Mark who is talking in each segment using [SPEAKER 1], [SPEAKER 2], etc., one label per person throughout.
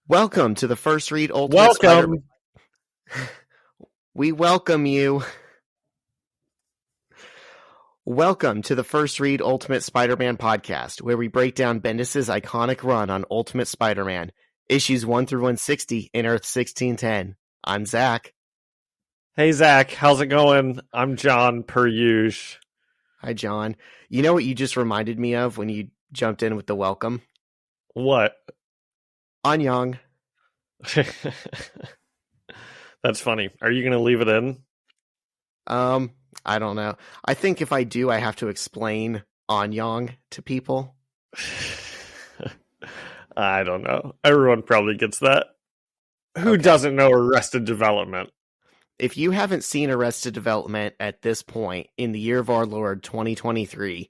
[SPEAKER 1] Welcome to the First Read Ultimate
[SPEAKER 2] Welcome.
[SPEAKER 1] We welcome you. Welcome to the First Read Ultimate Spider-Man podcast, where we break down Bendis' iconic run on Ultimate Spider-Man, issues 1 through 160 in Earth 1610. I'm Zach.
[SPEAKER 2] Hey, Zach. How's it going? I'm John, per usual.
[SPEAKER 1] Hi, John. You know what you just reminded me of when you jumped in with the welcome?
[SPEAKER 2] What?
[SPEAKER 1] Annyeong.
[SPEAKER 2] That's funny. Are you going to leave it in?
[SPEAKER 1] I don't know. I think if I do, I have to explain Annyeong to people.
[SPEAKER 2] I don't know. Everyone probably gets that. Who doesn't know Arrested Development?
[SPEAKER 1] If you haven't seen Arrested Development at this point in the year of our Lord 2023,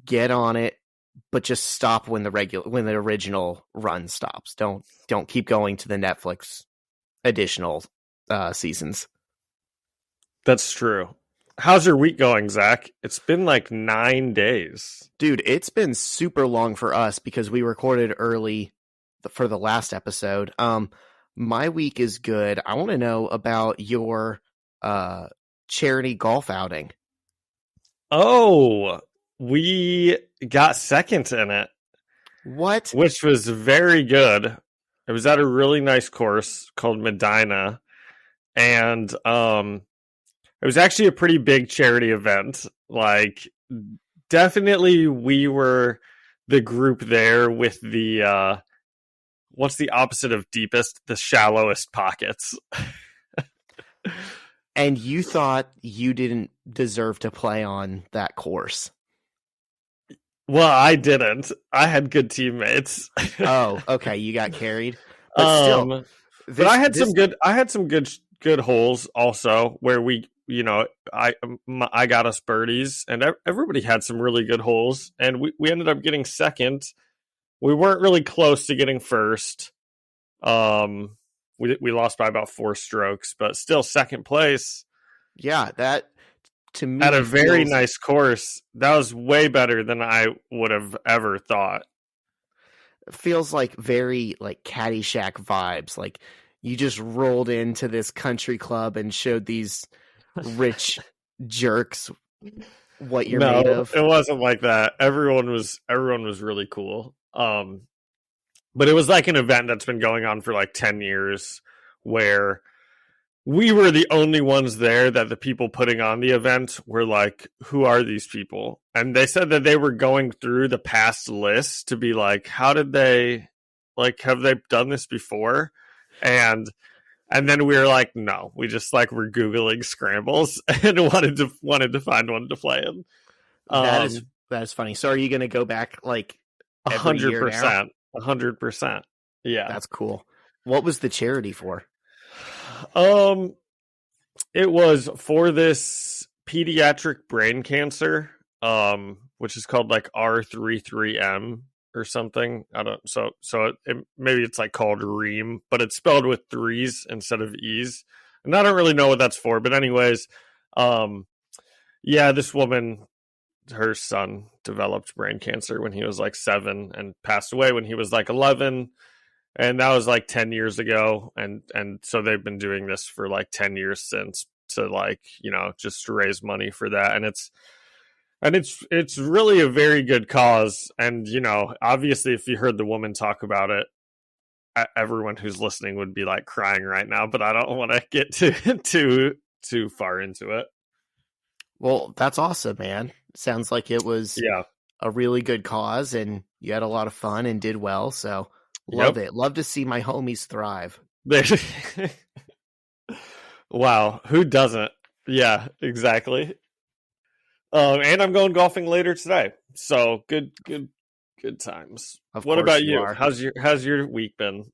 [SPEAKER 1] get on it, but just stop when the original run stops. Don't keep going to the Netflix additional seasons.
[SPEAKER 2] That's true. How's your week going, Zach? It's been like 9 days.
[SPEAKER 1] Dude, it's been super long for us because we recorded early for the last episode. My week is good. I want to know about your charity golf outing.
[SPEAKER 2] Oh, we got second in it.
[SPEAKER 1] What?
[SPEAKER 2] Which was very good. It was at a really nice course called Medina. And it was actually a pretty big charity event. Like, definitely we were the group there with the what's the opposite of deepest? The shallowest pockets.
[SPEAKER 1] And you thought you didn't deserve to play on that course.
[SPEAKER 2] Well, I didn't. I had good teammates.
[SPEAKER 1] Oh, okay. You got carried. But still,
[SPEAKER 2] but I had some good holes also where we, I got us birdies, and everybody had some really good holes, and we ended up getting second. We weren't really close to getting first. We lost by about 4 strokes, but still second place.
[SPEAKER 1] Yeah, that to me
[SPEAKER 2] at a very nice course. That was way better than I would have ever thought.
[SPEAKER 1] Feels like very like Caddyshack vibes. Like you just rolled into this country club and showed these rich jerks what you're made of.
[SPEAKER 2] It wasn't like that. Everyone was really cool. But it was like an event that's been going on for like 10 years where we were the only ones there that the people putting on the event were like, who are these people? And they said that they were going through the past lists to be like, how did they, like, have they done this before? And then we were like, no, we just like were Googling scrambles and wanted to find one to play in.
[SPEAKER 1] That is funny. So are you going to go back like
[SPEAKER 2] 100%? 100%. Yeah.
[SPEAKER 1] That's cool. What was the charity for?
[SPEAKER 2] It was for this pediatric brain cancer, which is called like R33M or something. I don't. So maybe it's like called REAM, but it's spelled with 3s instead of E's. And I don't really know what that's for, but anyways, yeah, this woman, her son developed brain cancer when he was like 7 and passed away when he was like 11. And that was like 10 years ago. And so they've been doing this for like 10 years since to like, just to raise money for that. And it's really a very good cause. And, obviously if you heard the woman talk about it, everyone who's listening would be like crying right now, but I don't want to get too far into it.
[SPEAKER 1] Well, that's awesome, man. Sounds like it was a really good cause and you had a lot of fun and did well. So love it. Love to see my homies thrive.
[SPEAKER 2] Wow. Who doesn't? Yeah, exactly. And I'm going golfing later today. So good times. What about you? How's your week been?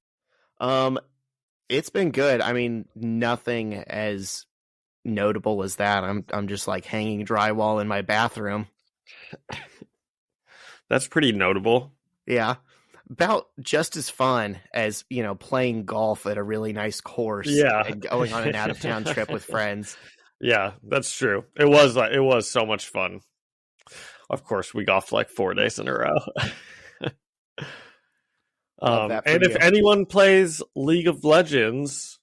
[SPEAKER 1] It's been good. I mean, nothing as notable as that. I'm just like hanging drywall in my bathroom.
[SPEAKER 2] That's pretty notable.
[SPEAKER 1] Yeah. About just as fun as, playing golf at a really nice course and going on an out of town trip with friends.
[SPEAKER 2] Yeah, that's true. It was so much fun. Of course, we golfed like 4 days in a row.
[SPEAKER 1] Love that for
[SPEAKER 2] And if
[SPEAKER 1] you.
[SPEAKER 2] anyone plays League of Legends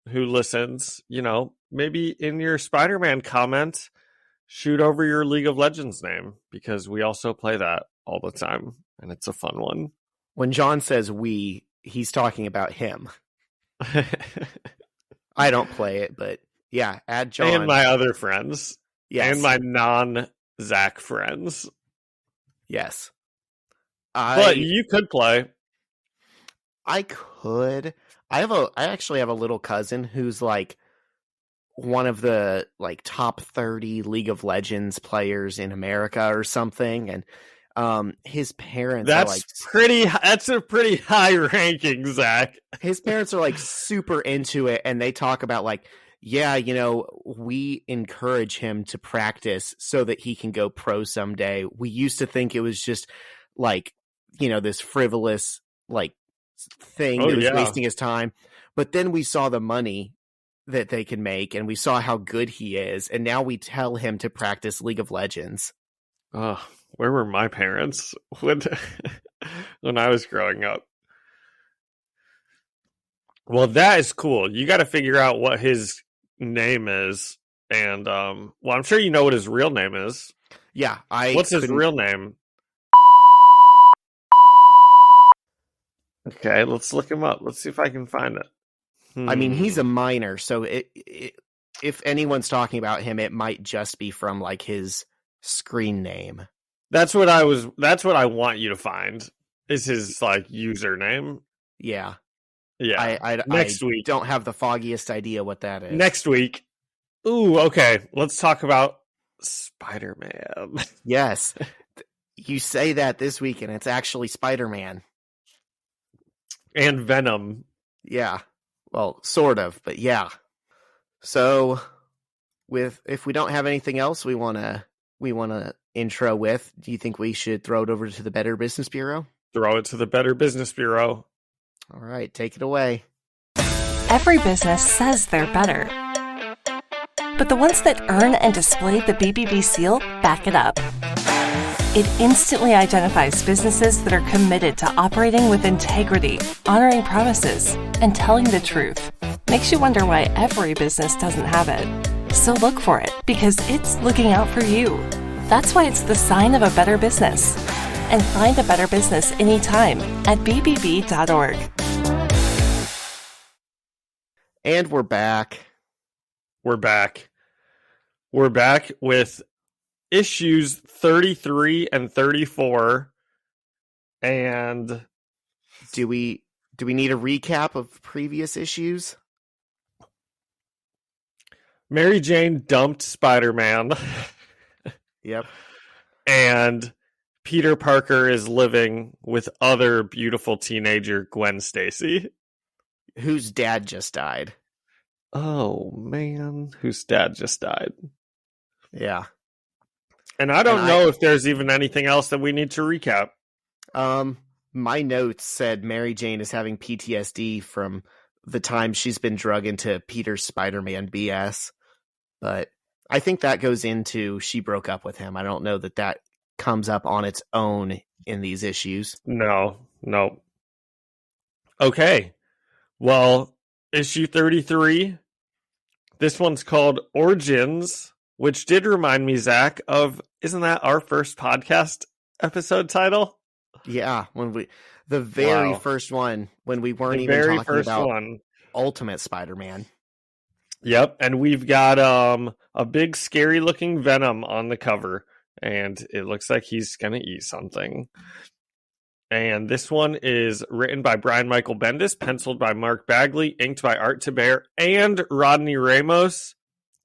[SPEAKER 2] who listens, maybe in your Spider-Man comment, shoot over your League of Legends name, because we also play that all the time, and it's a fun one.
[SPEAKER 1] When John says we, he's talking about him. I don't play it, but yeah, add John.
[SPEAKER 2] And my other friends.
[SPEAKER 1] Yes.
[SPEAKER 2] And my non-Zach friends.
[SPEAKER 1] Yes.
[SPEAKER 2] But you could play.
[SPEAKER 1] I could. I actually have a little cousin who's like one of the like top 30 League of Legends players in America or something, and his parents
[SPEAKER 2] that's a pretty high ranking, Zach.
[SPEAKER 1] His parents are like super into it, and they talk about like, yeah, we encourage him to practice so that he can go pro someday. We used to think it was just like, this frivolous like thing that was wasting his time. But then we saw the money that they can make, and we saw how good he is, and now we tell him to practice League of Legends.
[SPEAKER 2] Oh, where were my parents when I was growing up? Well, that is cool. You got to figure out what his name is, and I'm sure you know what his real name is.
[SPEAKER 1] Yeah,
[SPEAKER 2] What's his real name? Okay, let's look him up. Let's see if I can find it.
[SPEAKER 1] I mean, he's a minor, so if anyone's talking about him, it might just be from like his screen name.
[SPEAKER 2] That's what I want you to find, is his like username.
[SPEAKER 1] Yeah.
[SPEAKER 2] Yeah.
[SPEAKER 1] Next week. Don't have the foggiest idea what that is.
[SPEAKER 2] Next week. Ooh, okay. Let's talk about Spider-Man.
[SPEAKER 1] Yes. You say that this week, and it's actually Spider-Man.
[SPEAKER 2] And Venom.
[SPEAKER 1] Yeah. Well, sort of, but yeah. So, if we don't have anything else we want to intro with, do you think we should throw it over to the Better Business Bureau?
[SPEAKER 2] Throw it to the Better Business Bureau.
[SPEAKER 1] All right, take it away.
[SPEAKER 3] Every business says they're better, but the ones that earn and display the BBB seal back it up. It instantly identifies businesses that are committed to operating with integrity, honoring promises, and telling the truth. Makes you wonder why every business doesn't have it. So look for it, because it's looking out for you. That's why it's the sign of a better business. And find a better business anytime at bbb.org.
[SPEAKER 1] And we're back.
[SPEAKER 2] We're back with issues 33 and 34. And
[SPEAKER 1] do we need a recap of previous issues?
[SPEAKER 2] Mary Jane dumped Spider-Man.
[SPEAKER 1] Yep.
[SPEAKER 2] And Peter Parker is living with other beautiful teenager Gwen Stacy,
[SPEAKER 1] whose dad just died.
[SPEAKER 2] Oh man, whose dad just died.
[SPEAKER 1] Yeah.
[SPEAKER 2] And I don't know if there's even anything else that we need to recap.
[SPEAKER 1] My notes said Mary Jane is having PTSD from the time she's been drug into Peter's Spider-Man BS. But I think that goes into she broke up with him. I don't know that comes up on its own in these issues.
[SPEAKER 2] No. Okay. Well, issue 33. This one's called Origins, which did remind me, Zach, of, isn't that our first podcast episode title?
[SPEAKER 1] Yeah, the very first one, when we weren't even talking about Ultimate Spider-Man.
[SPEAKER 2] Yep, and we've got a big scary looking Venom on the cover, and it looks like he's gonna eat something. And this one is written by Brian Michael Bendis, penciled by Mark Bagley, inked by Art Taber and Rodney Ramos,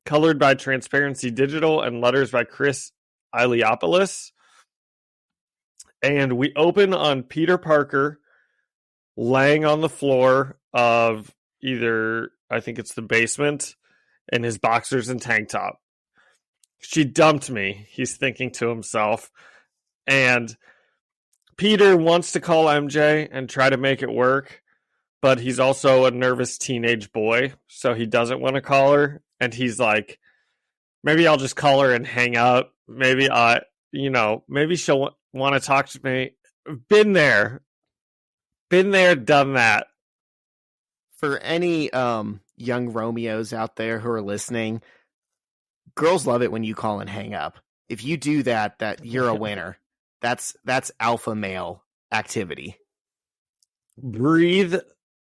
[SPEAKER 2] colored by Transparency Digital, and letters by Chris Iliopoulos. And we open on Peter Parker laying on the floor of either, I think it's the basement, in his boxers and tank top. She dumped me, he's thinking to himself. And Peter wants to call MJ and try to make it work, but he's also a nervous teenage boy, so he doesn't want to call her. And he's like, maybe I'll just call her and hang up. Maybe maybe she'll want to talk to me. Been there. Been there, done that.
[SPEAKER 1] For any young Romeos out there who are listening, girls love it when you call and hang up. If you do that, you're a winner. That's alpha male activity.
[SPEAKER 2] Breathe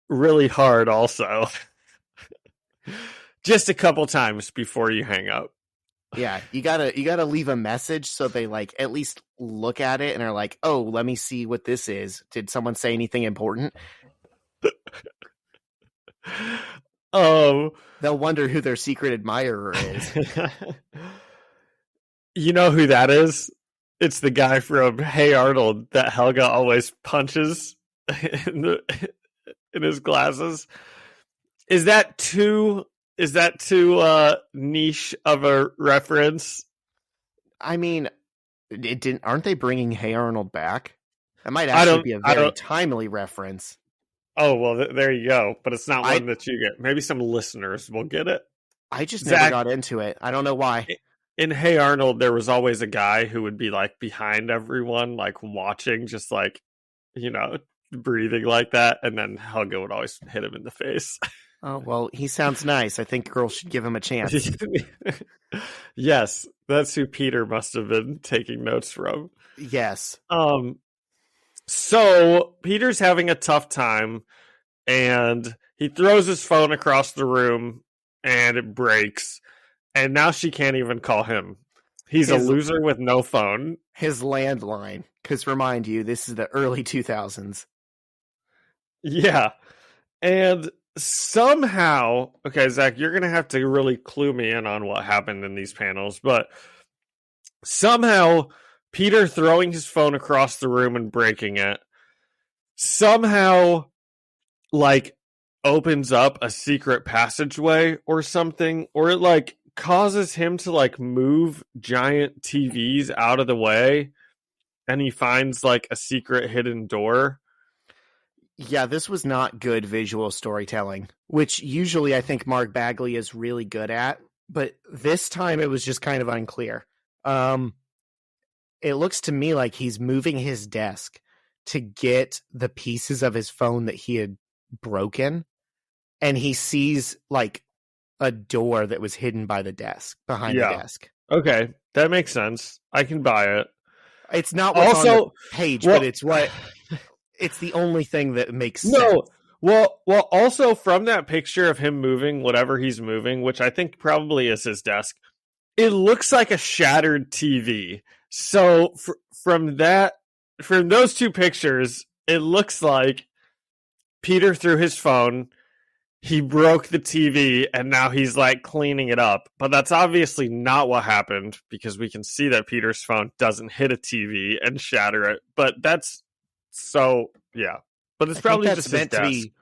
[SPEAKER 2] really hard also. Just a couple times before you hang up.
[SPEAKER 1] Yeah, you gotta leave a message so they like at least look at it and are like, oh, let me see what this is. Did someone say anything important? They'll wonder who their secret admirer is.
[SPEAKER 2] You know who that is? It's the guy from Hey Arnold that Helga always punches in his glasses. Is that too niche of a reference?
[SPEAKER 1] I mean, aren't they bringing Hey Arnold back? That might actually be a very timely reference.
[SPEAKER 2] Oh, well, there you go. But it's not one that you get. Maybe some listeners will get it.
[SPEAKER 1] I just never got into it. I don't know why.
[SPEAKER 2] In Hey Arnold, there was always a guy who would be like behind everyone, like watching, just like, breathing like that. And then Helga would always hit him in the face.
[SPEAKER 1] Oh, well, he sounds nice. I think girls should give him a chance.
[SPEAKER 2] Yes, that's who Peter must have been taking notes from.
[SPEAKER 1] Yes.
[SPEAKER 2] So Peter's having a tough time, and he throws his phone across the room, and it breaks. And now she can't even call him. He's a loser with no phone.
[SPEAKER 1] His landline. Because remind you, this is the early 2000s.
[SPEAKER 2] Yeah. And somehow, okay, Zach, you're going to have to really clue me in on what happened in these panels. But somehow, Peter throwing his phone across the room and breaking it, somehow, like, opens up a secret passageway or something. Or it, like, causes him to like move giant TVs out of the way, and he finds like a secret hidden door.
[SPEAKER 1] Yeah, this was not good visual storytelling, which usually I think Mark Bagley is really good at, but this time it was just kind of unclear. It looks to me like he's moving his desk to get the pieces of his phone that he had broken, and he sees like a door that was hidden by the desk, behind the desk.
[SPEAKER 2] Okay, that makes sense. I can buy it.
[SPEAKER 1] It's not what's on the page, but it's it's the only thing that makes sense.
[SPEAKER 2] Well, also from that picture of him moving whatever he's moving, which I think probably is his desk, it looks like a shattered TV. So from those two pictures, it looks like Peter threw his phone, he broke the TV, and now he's like cleaning it up. But that's obviously not what happened, because we can see that Peter's phone doesn't hit a TV and shatter it. But that's but it's probably just meant to be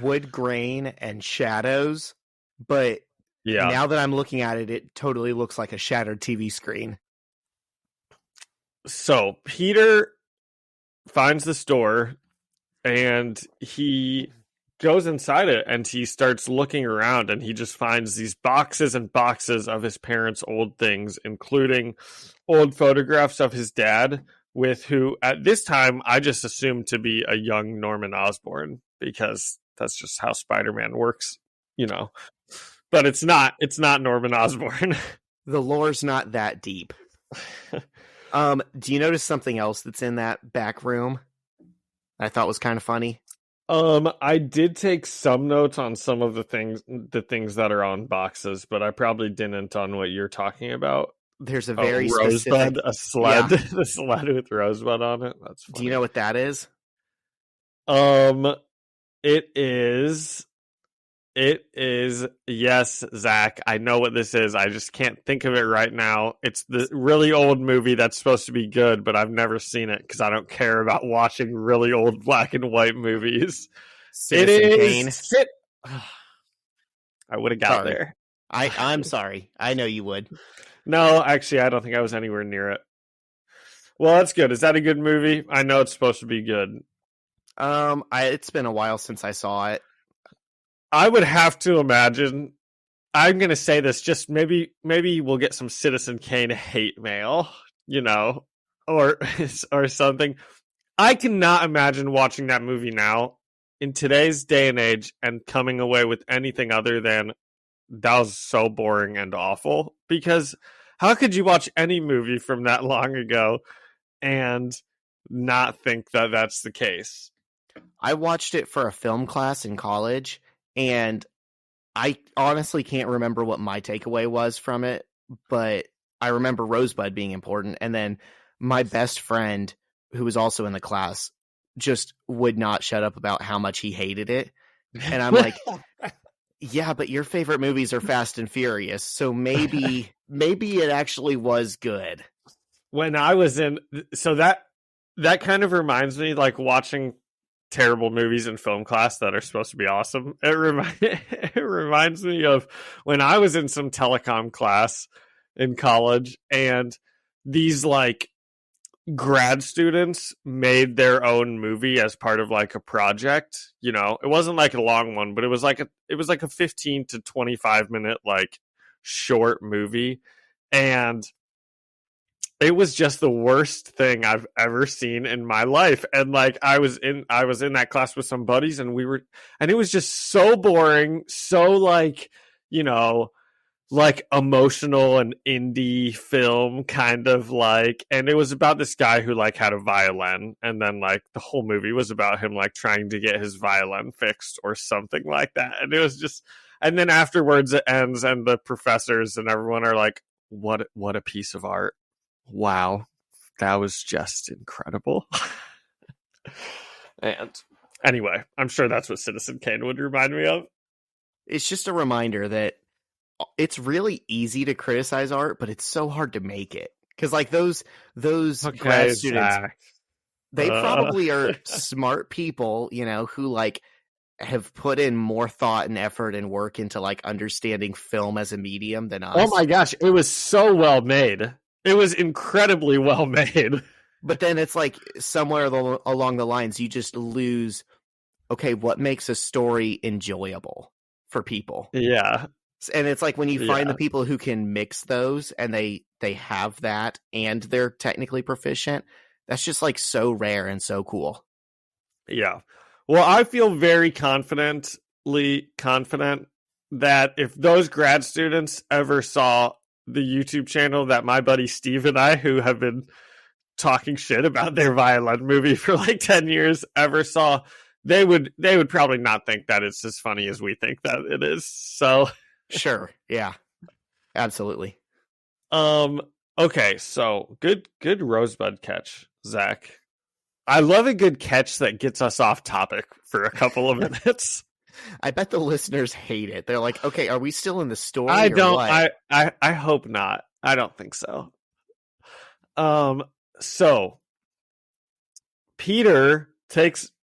[SPEAKER 1] wood grain and shadows. But now that I'm looking at it, it totally looks like a shattered TV screen.
[SPEAKER 2] So Peter finds this door, and he goes inside it, and he starts looking around, and he just finds these boxes and boxes of his parents' old things, including old photographs of his dad, with who at this time I just assumed to be a young Norman Osborn, because that's just how Spider-Man works, but it's not Norman Osborn.
[SPEAKER 1] The lore's not that deep. Do you notice something else that's in that back room I thought was kind of funny?
[SPEAKER 2] I did take some notes on some of the things that are on boxes, but I probably didn't on what you're talking about.
[SPEAKER 1] There's a very
[SPEAKER 2] rosebud, a sled, the sled with rosebud on it. That's funny.
[SPEAKER 1] Do you know what that is?
[SPEAKER 2] It is, yes, Zach, I know what this is. I just can't think of it right now. It's the really old movie that's supposed to be good, but I've never seen it because I don't care about watching really old black and white movies.
[SPEAKER 1] Citizen Kane.
[SPEAKER 2] I would have got there.
[SPEAKER 1] I'm sorry. I know you would.
[SPEAKER 2] No, actually, I don't think I was anywhere near it. Well, that's good. Is that a good movie? I know it's supposed to be good.
[SPEAKER 1] It's been a while since I saw it.
[SPEAKER 2] I would have to imagine. I'm going to say this, just maybe we'll get some Citizen Kane hate mail, or something. I cannot imagine watching that movie now in today's day and age and coming away with anything other than that was so boring and awful. Because how could you watch any movie from that long ago and not think that that's the case?
[SPEAKER 1] I watched it for a film class in college, and I honestly can't remember what my takeaway was from it, but I remember Rosebud being important. And then my best friend, who was also in the class, just would not shut up about how much he hated it. And I'm like, yeah, but your favorite movies are Fast and Furious, so maybe it actually was good.
[SPEAKER 2] When I was in, so that kind of reminds me, like watching terrible movies in film class that are supposed to be awesome. It reminds me of when I was in some telecom class in college, and these like grad students made their own movie as part of like a project. You know, it wasn't like a long one, but it was like a 15 to 25 minute like short movie, and it was just the worst thing I've ever seen in my life. And like I was in that class with some buddies, and it was just so boring, so like, you know, like emotional and indie film kind of like. And it was about this guy who like had a violin, and then like the whole movie was about him like trying to get his violin fixed or something like that. And it was just, and then afterwards it ends, and the professors and everyone are like, what a piece of art. Wow, that was just incredible. And anyway, I'm sure that's what Citizen Kane would remind me of.
[SPEAKER 1] It's just a reminder that it's really easy to criticize art, but it's so hard to make it. Because like those grad students,
[SPEAKER 2] Zach.
[SPEAKER 1] they probably are smart people, you know, who like have put in more thought and effort and work into like understanding film as a medium than us.
[SPEAKER 2] Oh my gosh, it was so well made. It was incredibly well made.
[SPEAKER 1] But then it's like somewhere along the lines, you just lose, okay, what makes a story enjoyable for people?
[SPEAKER 2] Yeah.
[SPEAKER 1] And it's like when you find the people who can mix those, and they have that and they're technically proficient, that's just like so rare and so cool.
[SPEAKER 2] Yeah. Well, I feel very confident that if those grad students ever saw the YouTube channel that my buddy Steve and I, who have been talking shit about their violin movie for like 10 years, ever saw, they would probably not think that it's as funny as we think that it is. So
[SPEAKER 1] sure. Yeah, absolutely.
[SPEAKER 2] Okay. So good Rosebud catch, Zach. I love a good catch that gets us off topic for a couple of minutes.
[SPEAKER 1] I bet the listeners hate it. They're like, okay, are we still in the story?
[SPEAKER 2] I don't.
[SPEAKER 1] What?
[SPEAKER 2] I hope not. I don't think so. So Peter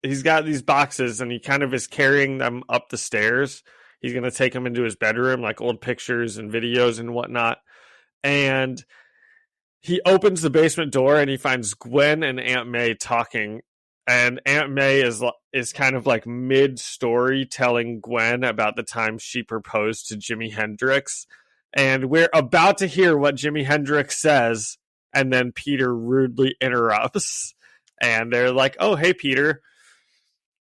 [SPEAKER 2] he's got these boxes, and he kind of is carrying them up the stairs. He's going to take them into his bedroom, like old pictures and videos and whatnot. And he opens the basement door, and he finds Gwen and Aunt May talking. And Aunt May is kind of like mid-story telling Gwen about the time she proposed to Jimi Hendrix. And we're about to hear what Jimi Hendrix says, and then Peter rudely interrupts. And they're like, oh, hey, Peter.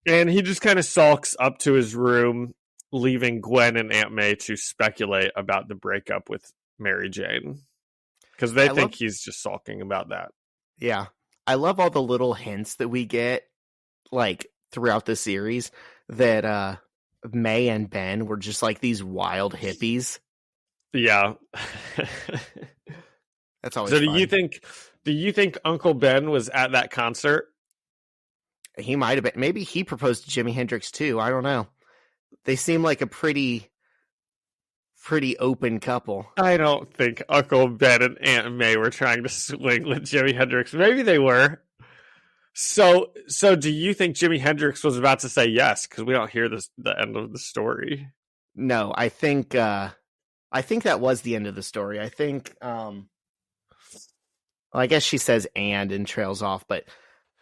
[SPEAKER 2] And he just kind of sulks up to his room, leaving Gwen and Aunt May to speculate about the breakup with Mary Jane. Because they think he's just sulking about that.
[SPEAKER 1] Yeah. I love all the little hints that we get, like, throughout the series, that May and Ben were just, like, these wild hippies.
[SPEAKER 2] Yeah.
[SPEAKER 1] That's always
[SPEAKER 2] so
[SPEAKER 1] fun.
[SPEAKER 2] do you think Uncle Ben was at that concert?
[SPEAKER 1] He might have been. Maybe he proposed to Jimi Hendrix, too. I don't know. They seem like a pretty open couple.
[SPEAKER 2] I don't think Uncle Ben and Aunt May were trying to swing with Jimi Hendrix. Maybe they were. So do you think Jimi Hendrix was about to say yes? Because we don't hear the end of the story.
[SPEAKER 1] No, I think that was the end of the story. I think, well, I guess she says and trails off, but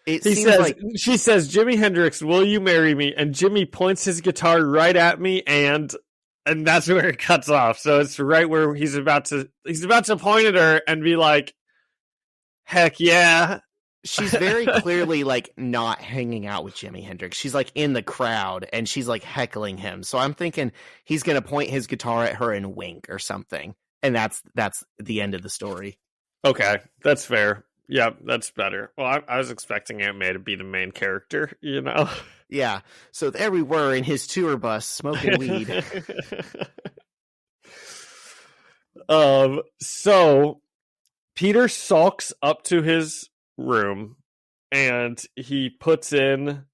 [SPEAKER 1] she says,
[SPEAKER 2] Jimi Hendrix, will you marry me? And Jimmy points his guitar right at me, and that's where it cuts off. So it's right where he's about to point at her and be like, heck yeah.
[SPEAKER 1] she's very clearly like not hanging out with Jimi Hendrix. She's like in the crowd and she's like heckling him. So I'm thinking he's going to point his guitar at her and wink or something. And that's the end of the story.
[SPEAKER 2] Okay, that's fair. Yeah, that's better. Well, I was expecting Aunt May to be the main character, you know?
[SPEAKER 1] Yeah. So there we were in his tour bus smoking weed.
[SPEAKER 2] So Peter sulks up to his room and he puts in,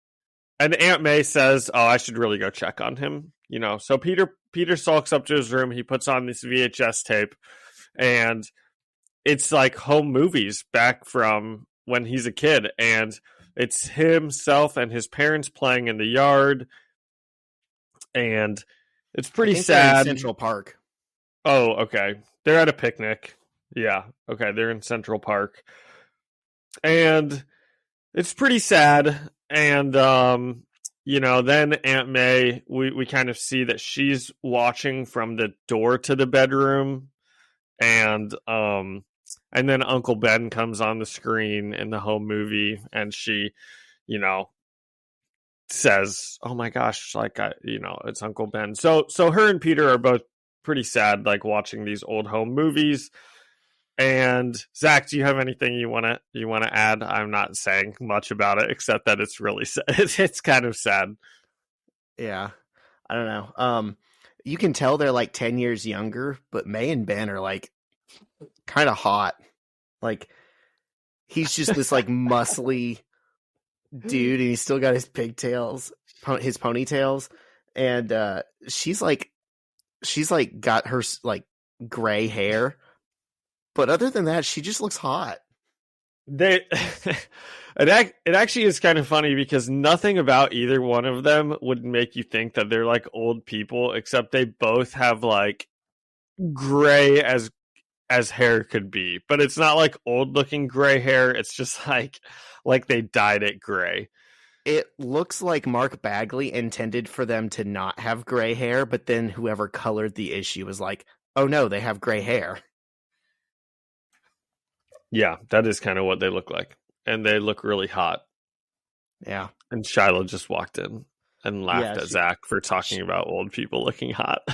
[SPEAKER 2] and Aunt May says, "Oh, I should really go check on him." You know, so Peter sulks up to his room. He puts on this VHS tape, and it's like home movies back from when he's a kid, and it's himself and his parents playing in the yard, and it's pretty sad.
[SPEAKER 1] Central Park.
[SPEAKER 2] Oh, okay. They're at a picnic. Yeah. Okay. They're in Central Park. And it's pretty sad. And, you know, then Aunt May, we kind of see that she's watching from the door to the bedroom. And then Uncle Ben comes on the screen in the home movie and she, you know, says, "Oh my gosh, like, you know, it's Uncle Ben." So her and Peter are both pretty sad, like watching these old home movies. And Zach, do you have anything you want to add? I'm not saying much about it except that it's really sad. It's kind of sad.
[SPEAKER 1] Yeah, I don't know. You can tell they're like 10 years younger, but May and Ben are like kind of hot. Like he's just this like muscly dude, and he's still got his pigtails, his ponytails, and she's like got her like gray hair, but other than that, she just looks hot.
[SPEAKER 2] It actually is kind of funny because nothing about either one of them would make you think that they're like old people, except they both have like gray as hair could be, but it's not like old looking gray hair. It's just like they dyed it gray.
[SPEAKER 1] It looks like Mark Bagley intended for them to not have gray hair, but then whoever colored the issue was like, "Oh no, they have gray hair."
[SPEAKER 2] Yeah, that is kind of what they look like. And they look really hot.
[SPEAKER 1] Yeah.
[SPEAKER 2] And Shiloh just walked in and laughed at Zach for talking about old people looking hot.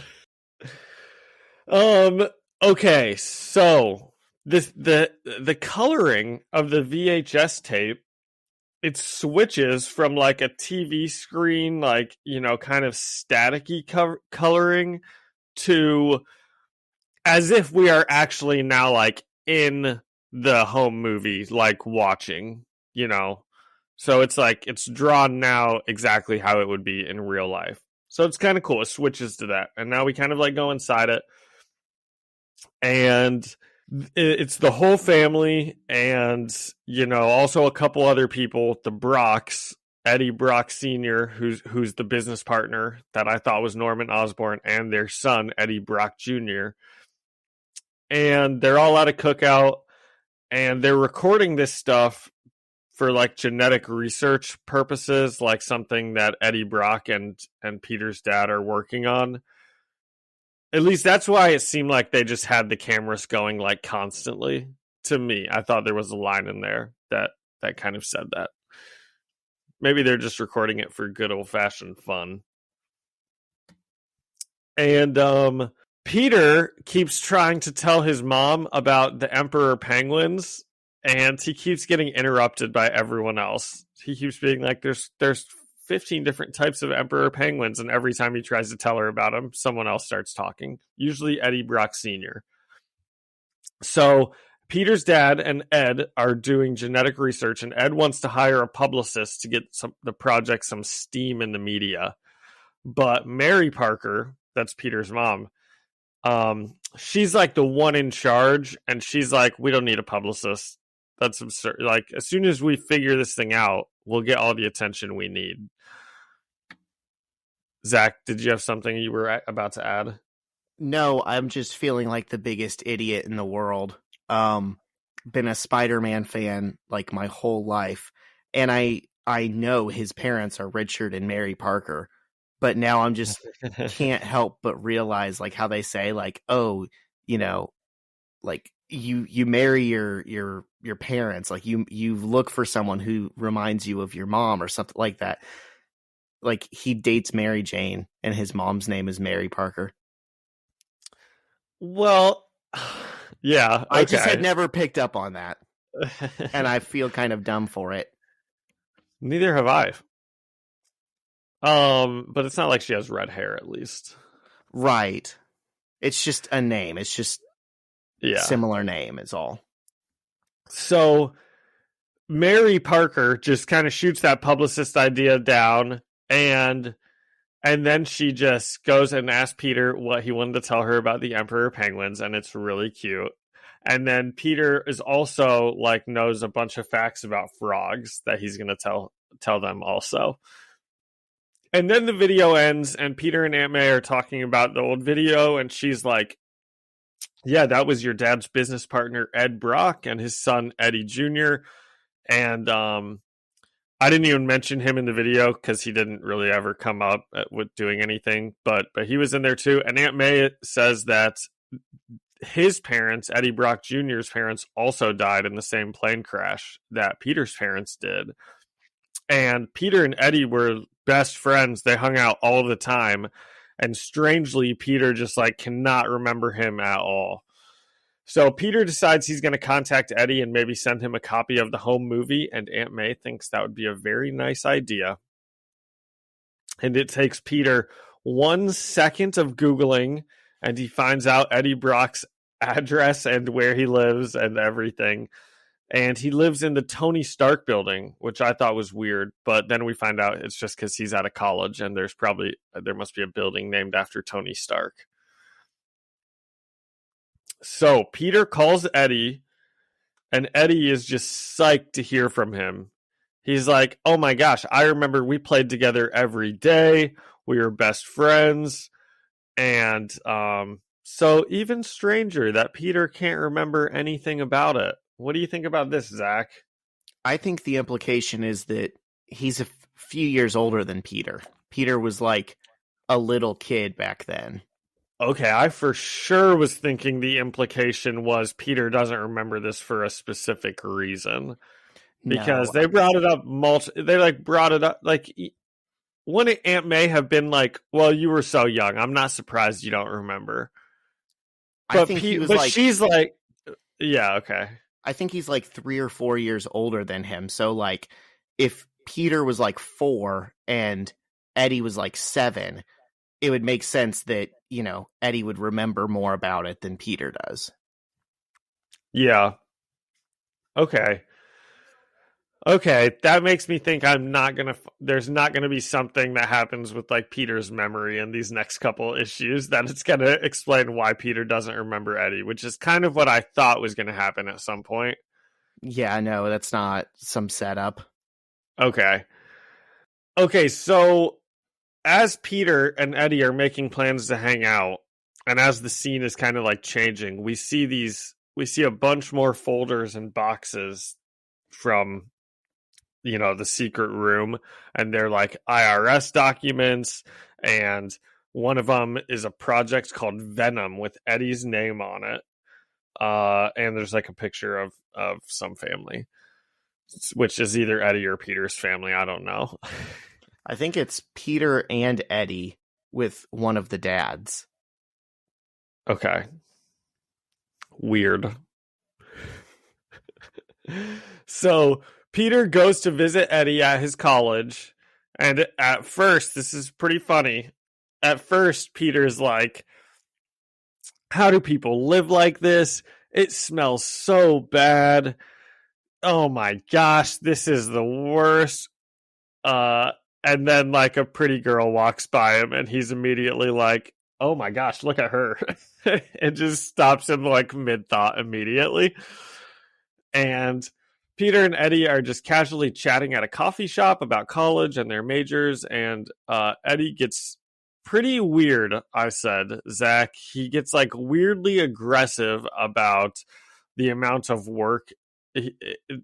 [SPEAKER 2] Okay, so the coloring of the VHS tape, it switches from like a TV screen, like, you know, kind of staticky coloring to as if we are actually now like in the home movie, like watching, you know. So it's like it's drawn now exactly how it would be in real life. So it's kind of cool. It switches to that. And now we kind of like go inside it. And it's the whole family and, you know, also a couple other people, the Brocks, Eddie Brock Sr., who's the business partner that I thought was Norman Osborn, and their son, Eddie Brock Jr. And they're all at a cookout and they're recording this stuff for like genetic research purposes, like something that Eddie Brock and Peter's dad are working on. At least that's why it seemed like they just had the cameras going like constantly. To me, I thought there was a line in there that kind of said that. Maybe they're just recording it for good old-fashioned fun. And Peter keeps trying to tell his mom about the emperor penguins, and he keeps getting interrupted by everyone else. He keeps being like, there's 15 different types of emperor penguins, and every time he tries to tell her about them, someone else starts talking, usually Eddie Brock Sr. So Peter's dad and Ed are doing genetic research, and Ed wants to hire a publicist to get the project some steam in the media. But Mary Parker, that's Peter's mom, she's like the one in charge, and she's like, we don't need a publicist. That's absurd. Like, as soon as we figure this thing out, we'll get all the attention we need. Zach, did you have something you were about to add?
[SPEAKER 1] No, I'm just feeling like the biggest idiot in the world. Been a Spider-Man fan like my whole life, and I know his parents are Richard and Mary Parker, but now I'm just can't help but realize like how they say like, oh, you know, like you marry your parents, like you look for someone who reminds you of your mom or something like that. Like he dates Mary Jane and his mom's name is Mary Parker.
[SPEAKER 2] Well, yeah, okay.
[SPEAKER 1] I just had never picked up on that, and I feel kind of dumb for it.
[SPEAKER 2] Neither have I. But it's not like she has red hair, at least.
[SPEAKER 1] Right. It's just a name. It's just similar name is all.
[SPEAKER 2] So Mary Parker just kind of shoots that publicist idea down, and then she just goes and asks Peter what he wanted to tell her about the Emperor Penguins, and it's really cute. And then Peter is also like knows a bunch of facts about frogs that he's going to tell them also. And then the video ends, and Peter and Aunt May are talking about the old video, and she's like, yeah, that was your dad's business partner, Ed Brock, and his son, Eddie Jr. And I didn't even mention him in the video because he didn't really ever come up with doing anything, but he was in there too. And Aunt May says that his parents, Eddie Brock Jr.'s parents, also died in the same plane crash that Peter's parents did. And Peter and Eddie were best friends. They hung out all the time. And strangely, Peter just like cannot remember him at all. So Peter decides he's going to contact Eddie and maybe send him a copy of the home movie. And Aunt May thinks that would be a very nice idea. And it takes Peter 1 second of Googling, and he finds out Eddie Brock's address and where he lives and everything. And he lives in the Tony Stark building, which I thought was weird. But then we find out it's just because he's out of college, and there must be a building named after Tony Stark. So Peter calls Eddie, and Eddie is just psyched to hear from him. He's like, oh my gosh, I remember we played together every day. We were best friends. And so even stranger that Peter can't remember anything about it. What do you think about this, Zach?
[SPEAKER 1] I think the implication is that he's a few years older than Peter. Peter was like a little kid back then.
[SPEAKER 2] Okay, I for sure was thinking the implication was Peter doesn't remember this for a specific reason. Because they brought it up wouldn't Aunt May have been like, well, you were so young. I'm not surprised you don't remember. But, she's like, yeah, okay.
[SPEAKER 1] I think he's like 3 or 4 years older than him. So like if Peter was like 4 and Eddie was like 7, it would make sense that, you know, Eddie would remember more about it than Peter does.
[SPEAKER 2] Yeah. Okay. Okay, that makes me think there's not gonna be something that happens with like Peter's memory in these next couple issues that it's gonna explain why Peter doesn't remember Eddie, which is kind of what I thought was gonna happen at some point.
[SPEAKER 1] Yeah, no, that's not some setup.
[SPEAKER 2] Okay, so as Peter and Eddie are making plans to hang out, and as the scene is kind of like changing, we see a bunch more folders and boxes from, you know, the secret room, and they're like IRS documents, and one of them is a project called Venom with Eddie's name on it, and there's like a picture of some family, which is either Eddie or Peter's family. I don't know.
[SPEAKER 1] I think it's Peter and Eddie with one of the dads.
[SPEAKER 2] Okay. Weird. So Peter goes to visit Eddie at his college, and at first, this is pretty funny. At first, Peter's like, how do people live like this? It smells so bad. Oh my gosh, this is the worst. And then like a pretty girl walks by him, and he's immediately like, oh my gosh, look at her. It just stops him like mid-thought immediately. And Peter and Eddie are just casually chatting at a coffee shop about college and their majors, and Eddie gets pretty weird, I said, Zach. He gets like weirdly aggressive about the amount of work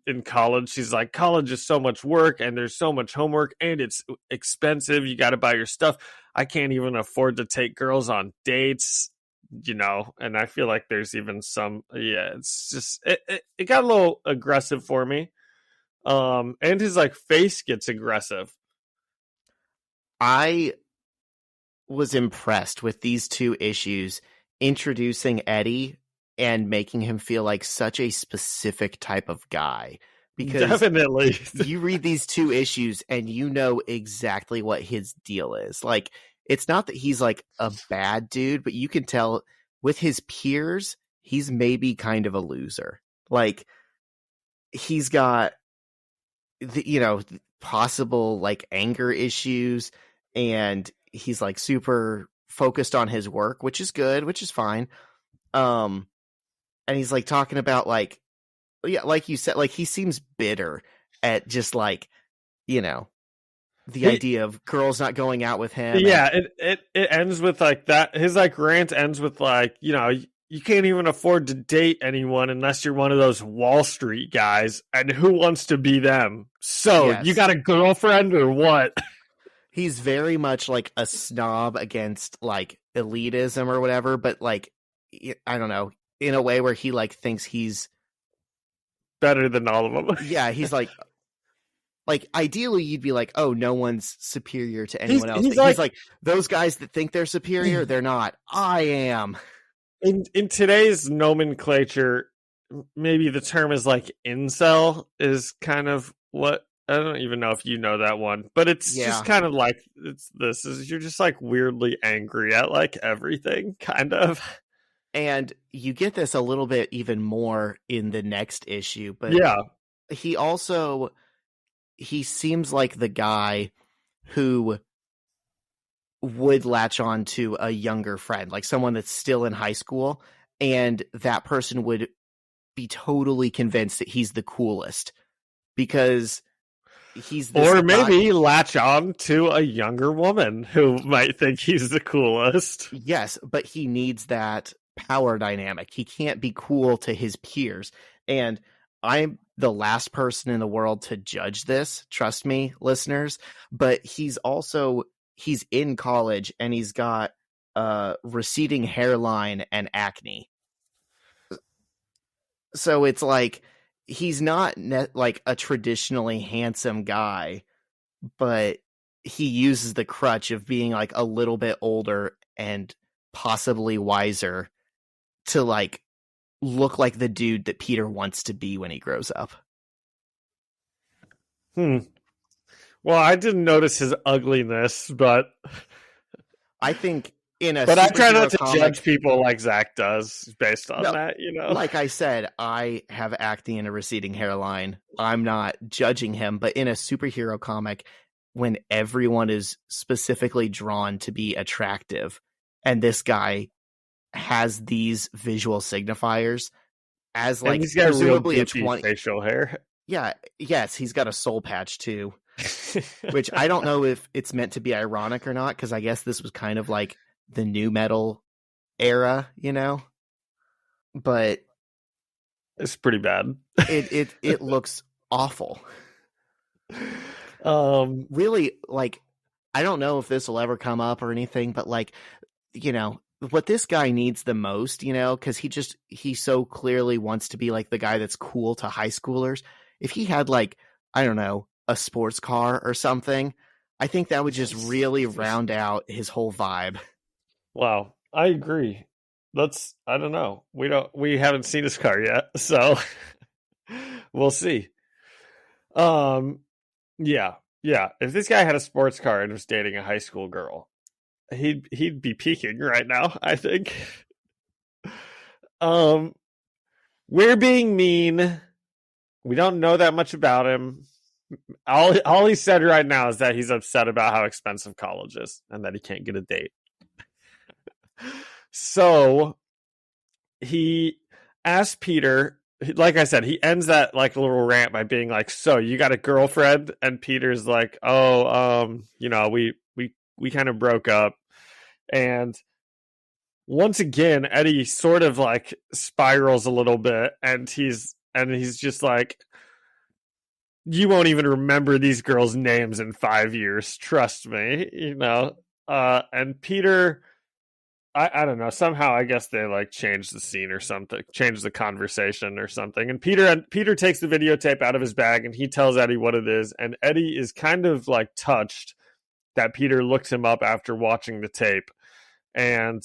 [SPEAKER 2] in college. She's like, college is so much work, and there's so much homework, and it's expensive. You got to buy your stuff. I can't even afford to take girls on dates. and I feel like there's even some, it's just, it got a little aggressive for me. And his like face gets aggressive.
[SPEAKER 1] I was impressed with these two issues, introducing Eddie and making him feel like such a specific type of guy. Because
[SPEAKER 2] definitely
[SPEAKER 1] you read these two issues and you know exactly what his deal is. Like, it's not that he's like a bad dude, but you can tell with his peers, he's maybe kind of a loser. Like, he's got possible like anger issues, and he's like super focused on his work, which is good, which is fine. And he's like talking about like, yeah, like you said, like he seems bitter at just like, the idea of girls not going out with him.
[SPEAKER 2] Yeah, it ends with like that. His like rant ends with like, you can't even afford to date anyone unless you're one of those Wall Street guys, and who wants to be them? So
[SPEAKER 1] Yes.
[SPEAKER 2] You got a girlfriend or what?
[SPEAKER 1] He's very much like a snob against like elitism or whatever, but like, I don't know, in a way where he like thinks he's
[SPEAKER 2] better than all of them.
[SPEAKER 1] Yeah, he's like ideally you'd be like, oh, no one's superior to anyone else. He's like those guys that think they're superior, they're not. I am.
[SPEAKER 2] In today's nomenclature, maybe the term is like incel is kind of what, I don't even know if you know that one, but it's just kind of like, you're just like weirdly angry at like everything, kind of.
[SPEAKER 1] And you get this a little bit even more in the next issue, but
[SPEAKER 2] yeah,
[SPEAKER 1] he seems like the guy who would latch on to a younger friend, like someone that's still in high school, and that person would be totally convinced that he's the coolest because he's this
[SPEAKER 2] or maybe latch on to a younger woman who might think he's the coolest.
[SPEAKER 1] Yes, but he needs that power dynamic. He can't be cool to his peers. And I'm the last person in the world to judge this, trust me, listeners, but he's in college and he's got receding hairline and acne. So it's like he's not like a traditionally handsome guy, but he uses the crutch of being like a little bit older and possibly wiser to like look like the dude that Peter wants to be when he grows up.
[SPEAKER 2] Well, I didn't notice his ugliness, but
[SPEAKER 1] I think
[SPEAKER 2] but I try not to judge people like Zach does based on that,
[SPEAKER 1] Like I said, I have acne and a receding hairline. I'm not judging him, but in a superhero comic, when everyone is specifically drawn to be attractive, and this guy has these visual signifiers as like
[SPEAKER 2] he's got
[SPEAKER 1] presumably
[SPEAKER 2] a 20 facial hair.
[SPEAKER 1] Yeah, yes, he's got a soul patch too, which I don't know if it's meant to be ironic or not, because I guess this was kind of like the new metal era, but
[SPEAKER 2] it's pretty bad.
[SPEAKER 1] it looks awful. Really, like, I don't know if this will ever come up or anything, but like, what this guy needs the most, because he so clearly wants to be like the guy that's cool to high schoolers. If he had like, I don't know, a sports car or something, I think that would just really round out his whole vibe.
[SPEAKER 2] Wow, I agree. I don't know. We haven't seen his car yet, so we'll see. Yeah. If this guy had a sports car and was dating a high school girl, he'd be peaking right now, I think. We're being mean. We don't know that much about him. All he said right now is that he's upset about how expensive college is and that he can't get a date. So he asked Peter, like I said, he ends that like little rant by being like, so you got a girlfriend? And Peter's like, we kind of broke up. And once again, Eddie sort of like spirals a little bit, and he's just like, you won't even remember these girls' names in 5 years, trust me, and Peter I don't know. Somehow, I guess they like changed the scene or something, changed the conversation or something. And Peter takes the videotape out of his bag and he tells Eddie what it is. And Eddie is kind of like touched that Peter looks him up after watching the tape. And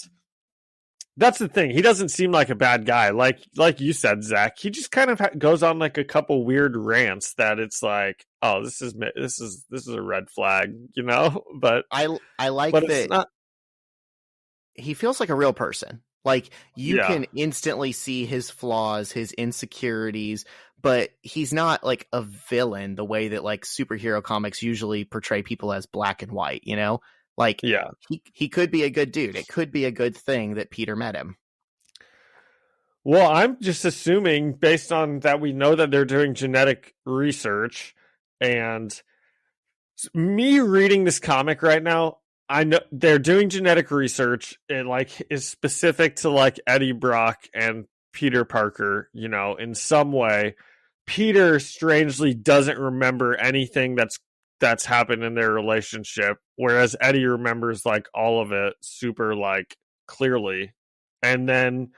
[SPEAKER 2] that's the thing. He doesn't seem like a bad guy. Like you said, Zach, he just kind of goes on like a couple weird rants that it's like, oh, this is a red flag, you know. But
[SPEAKER 1] I like
[SPEAKER 2] but
[SPEAKER 1] that.
[SPEAKER 2] it's not.
[SPEAKER 1] He feels like a real person. Like you
[SPEAKER 2] Yeah.
[SPEAKER 1] can instantly see his flaws, his insecurities, but he's not like a villain the way that like superhero comics usually portray people as black and white, you know? Like
[SPEAKER 2] Yeah.
[SPEAKER 1] he could be a good dude. It could be a good thing that Peter met him.
[SPEAKER 2] Well, I'm just assuming based on that we know that they're doing genetic research, and me reading this comic right now, I know they're doing genetic research. It like is specific to like Eddie Brock and Peter Parker, you know, in some way. Peter strangely doesn't remember anything that's happened in their relationship, whereas Eddie remembers like all of it super like clearly. And then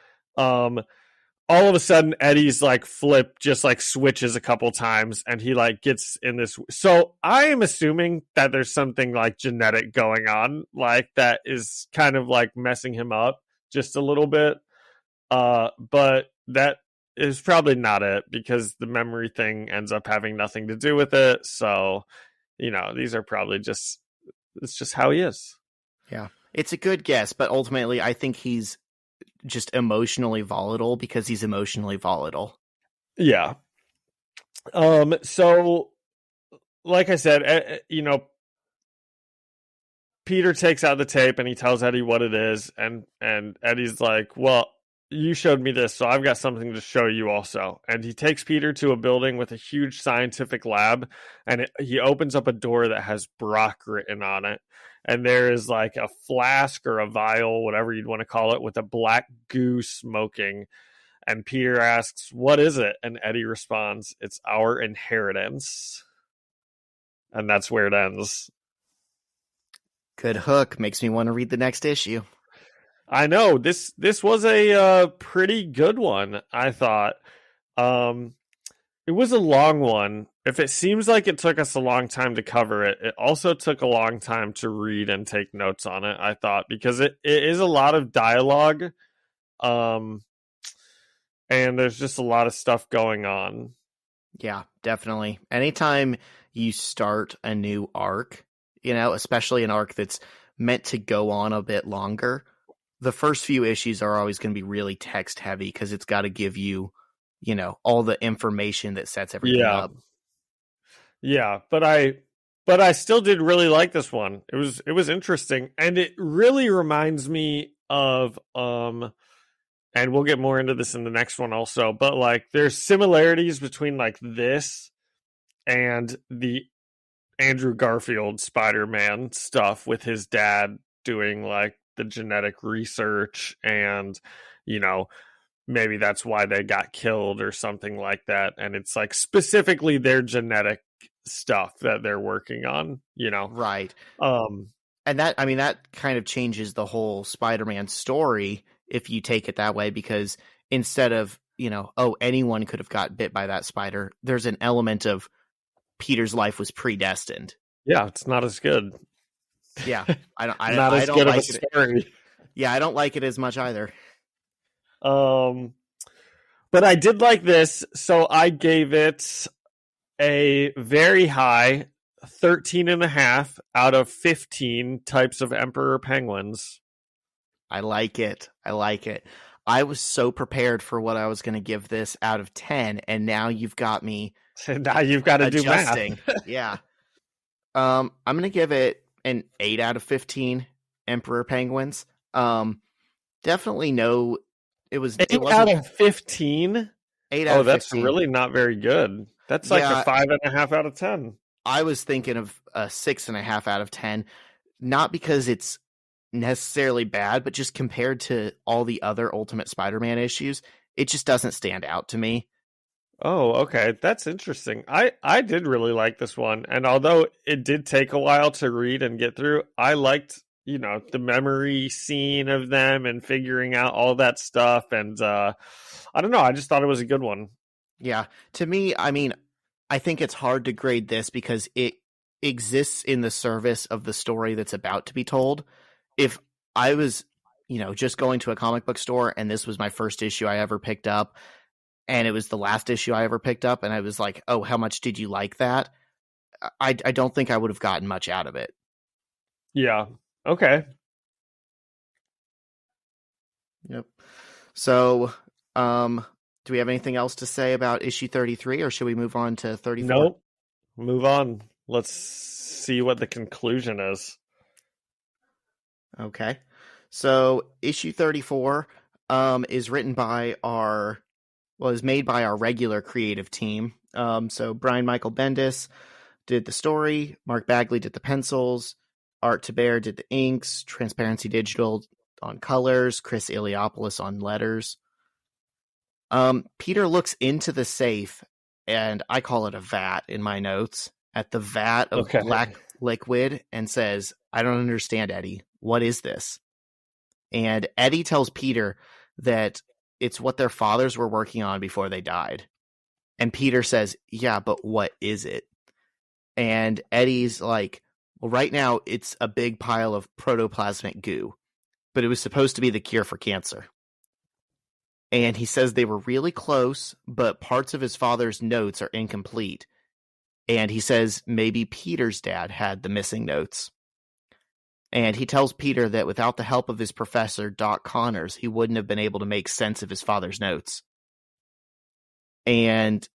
[SPEAKER 2] all of a sudden Eddie's like flip just like switches a couple times and he like gets in this. So I am assuming that there's something like genetic going on, like that is kind of like messing him up just a little bit. But that is probably not it, because the memory thing ends up having nothing to do with it. So, you know, these are probably just, it's just how he is.
[SPEAKER 1] Yeah. It's a good guess, but ultimately I think he's just emotionally volatile because he's emotionally volatile.
[SPEAKER 2] Yeah. So like I said, you know, Peter takes out the tape and he tells Eddie what it is, and Eddie's like, well, you showed me this, so I've got something to show you also. And he takes Peter to a building with a huge scientific lab, and he opens up a door that has Brock written on it. And there is like a flask or a vial, whatever you'd want to call it, with a black goo smoking. And Peter asks, what is it? And Eddie responds, it's our inheritance. And that's where it ends.
[SPEAKER 1] Good hook. Makes me want to read the next issue.
[SPEAKER 2] I know this was a pretty good one, I thought. It was a long one. If it seems like it took us a long time to cover it, it also took a long time to read and take notes on it, I thought, because it is a lot of dialogue. And there's just a lot of stuff going on.
[SPEAKER 1] Yeah, definitely. Anytime you start a new arc, you know, especially an arc that's meant to go on a bit longer, the first few issues are always going to be really text heavy because it's got to give you, you know, all the information that sets everything up.
[SPEAKER 2] Yeah, but I still did really like this one. It was interesting, and it really reminds me of and we'll get more into this in the next one also, but like there's similarities between like this and the Andrew Garfield Spider-Man stuff with his dad doing like the genetic research, and you know, maybe that's why they got killed or something like that. And it's like specifically their genetic stuff that they're working on, you know?
[SPEAKER 1] Right. And that, I mean, that kind of changes the whole Spider-Man story if you take it that way, because instead of, you know, oh, anyone could have got bit by that spider, there's an element of Peter's life was predestined.
[SPEAKER 2] Yeah, it's not as good.
[SPEAKER 1] Yeah. I
[SPEAKER 2] don't
[SPEAKER 1] like
[SPEAKER 2] of a
[SPEAKER 1] it.
[SPEAKER 2] story.
[SPEAKER 1] Yeah, I don't like it as much either.
[SPEAKER 2] But I did like this, so I gave it a very high 13.5 out of 15 types of emperor penguins.
[SPEAKER 1] I like it. I was so prepared for what I was going to give this out of 10, and now you've got me.
[SPEAKER 2] Now you've got to
[SPEAKER 1] adjusting.
[SPEAKER 2] do math.
[SPEAKER 1] Yeah. I'm going to give it an 8 out of 15 emperor penguins. Definitely no. It was
[SPEAKER 2] 8 out of 15.
[SPEAKER 1] 8 out of 15.
[SPEAKER 2] That's really not very good. That's like a 5.5 out of 10.
[SPEAKER 1] I was thinking of a 6.5 out of 10, not because it's necessarily bad, but just compared to all the other Ultimate Spider-Man issues, it just doesn't stand out to me.
[SPEAKER 2] Oh, okay. That's interesting. I did really like this one. And although it did take a while to read and get through, I liked the memory scene of them and figuring out all that stuff. And I don't know. I just thought it was a good one.
[SPEAKER 1] Yeah. To me, I mean, I think it's hard to grade this because it exists in the service of the story that's about to be told. If I was, just going to a comic book store and this was my first issue I ever picked up, and it was the last issue I ever picked up, and I was like, oh, how much did you like that? I don't think I would have gotten much out of it.
[SPEAKER 2] Yeah. Okay.
[SPEAKER 1] Yep. So, do we have anything else to say about issue 33, or should we move on to 34?
[SPEAKER 2] Nope. Move on. Let's see what the conclusion is.
[SPEAKER 1] Okay. So, issue 34 is written by is made by our regular creative team. So Brian Michael Bendis did the story, Mark Bagley did the pencils, Art Taber did the inks, Transparency Digital on colors, Chris Iliopoulos on letters. Peter looks into the safe, and I call it a vat in my notes, at the vat of black liquid, and says, I don't understand, Eddie. What is this? And Eddie tells Peter that it's what their fathers were working on before they died. And Peter says, yeah, but what is it? And Eddie's like, well, right now it's a big pile of protoplasmic goo, but it was supposed to be the cure for cancer. And he says they were really close, but parts of his father's notes are incomplete. And he says maybe Peter's dad had the missing notes. And he tells Peter that without the help of his professor, Doc Connors, he wouldn't have been able to make sense of his father's notes. And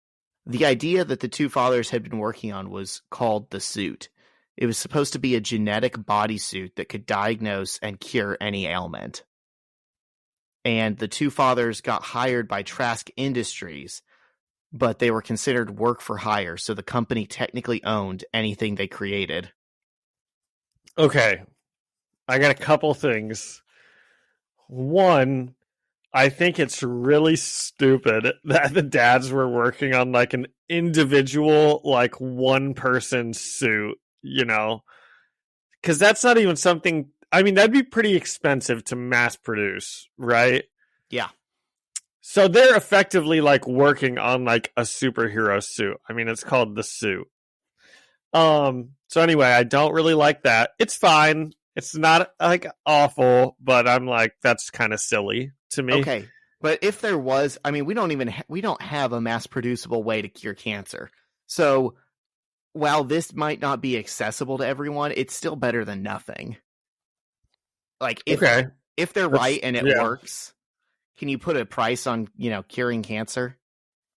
[SPEAKER 1] the idea that the two fathers had been working on was called the suit. It was supposed to be a genetic bodysuit that could diagnose and cure any ailment. And the two fathers got hired by Trask Industries, but they were considered work for hire, so the company technically owned anything they created.
[SPEAKER 2] Okay. I got a couple things. One, I think it's really stupid that the dads were working on like an individual, like one person suit, because that's not even something. I mean, that'd be pretty expensive to mass produce, right?
[SPEAKER 1] Yeah.
[SPEAKER 2] So they're effectively like working on like a superhero suit. I mean, it's called the suit. So anyway, I don't really like that. It's fine. It's not like awful, but I'm like, that's kind of silly to me.
[SPEAKER 1] Okay. But if there was, I mean, we don't have a mass producible way to cure cancer. So while this might not be accessible to everyone, it's still better than nothing. Like if they're right and it works, can you put a price on, curing cancer?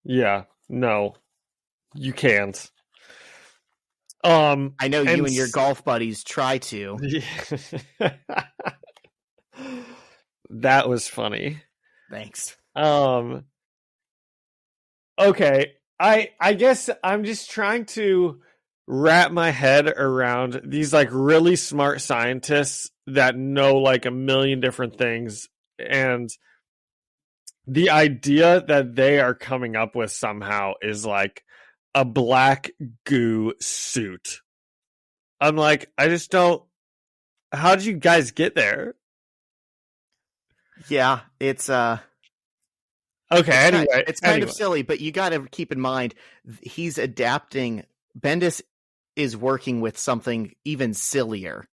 [SPEAKER 2] Yeah, no, you can't.
[SPEAKER 1] I know you and your golf buddies try to.
[SPEAKER 2] That was funny.
[SPEAKER 1] Thanks.
[SPEAKER 2] Okay. I guess I'm just trying to wrap my head around these like really smart scientists that know like a million different things, and the idea that they are coming up with somehow is like a black goo suit. I'm like, I just don't. How did you guys get there?
[SPEAKER 1] Yeah, it's
[SPEAKER 2] okay. Anyway,
[SPEAKER 1] it's kind of silly, but you got to keep in mind he's adapting. Bendis is working with something even sillier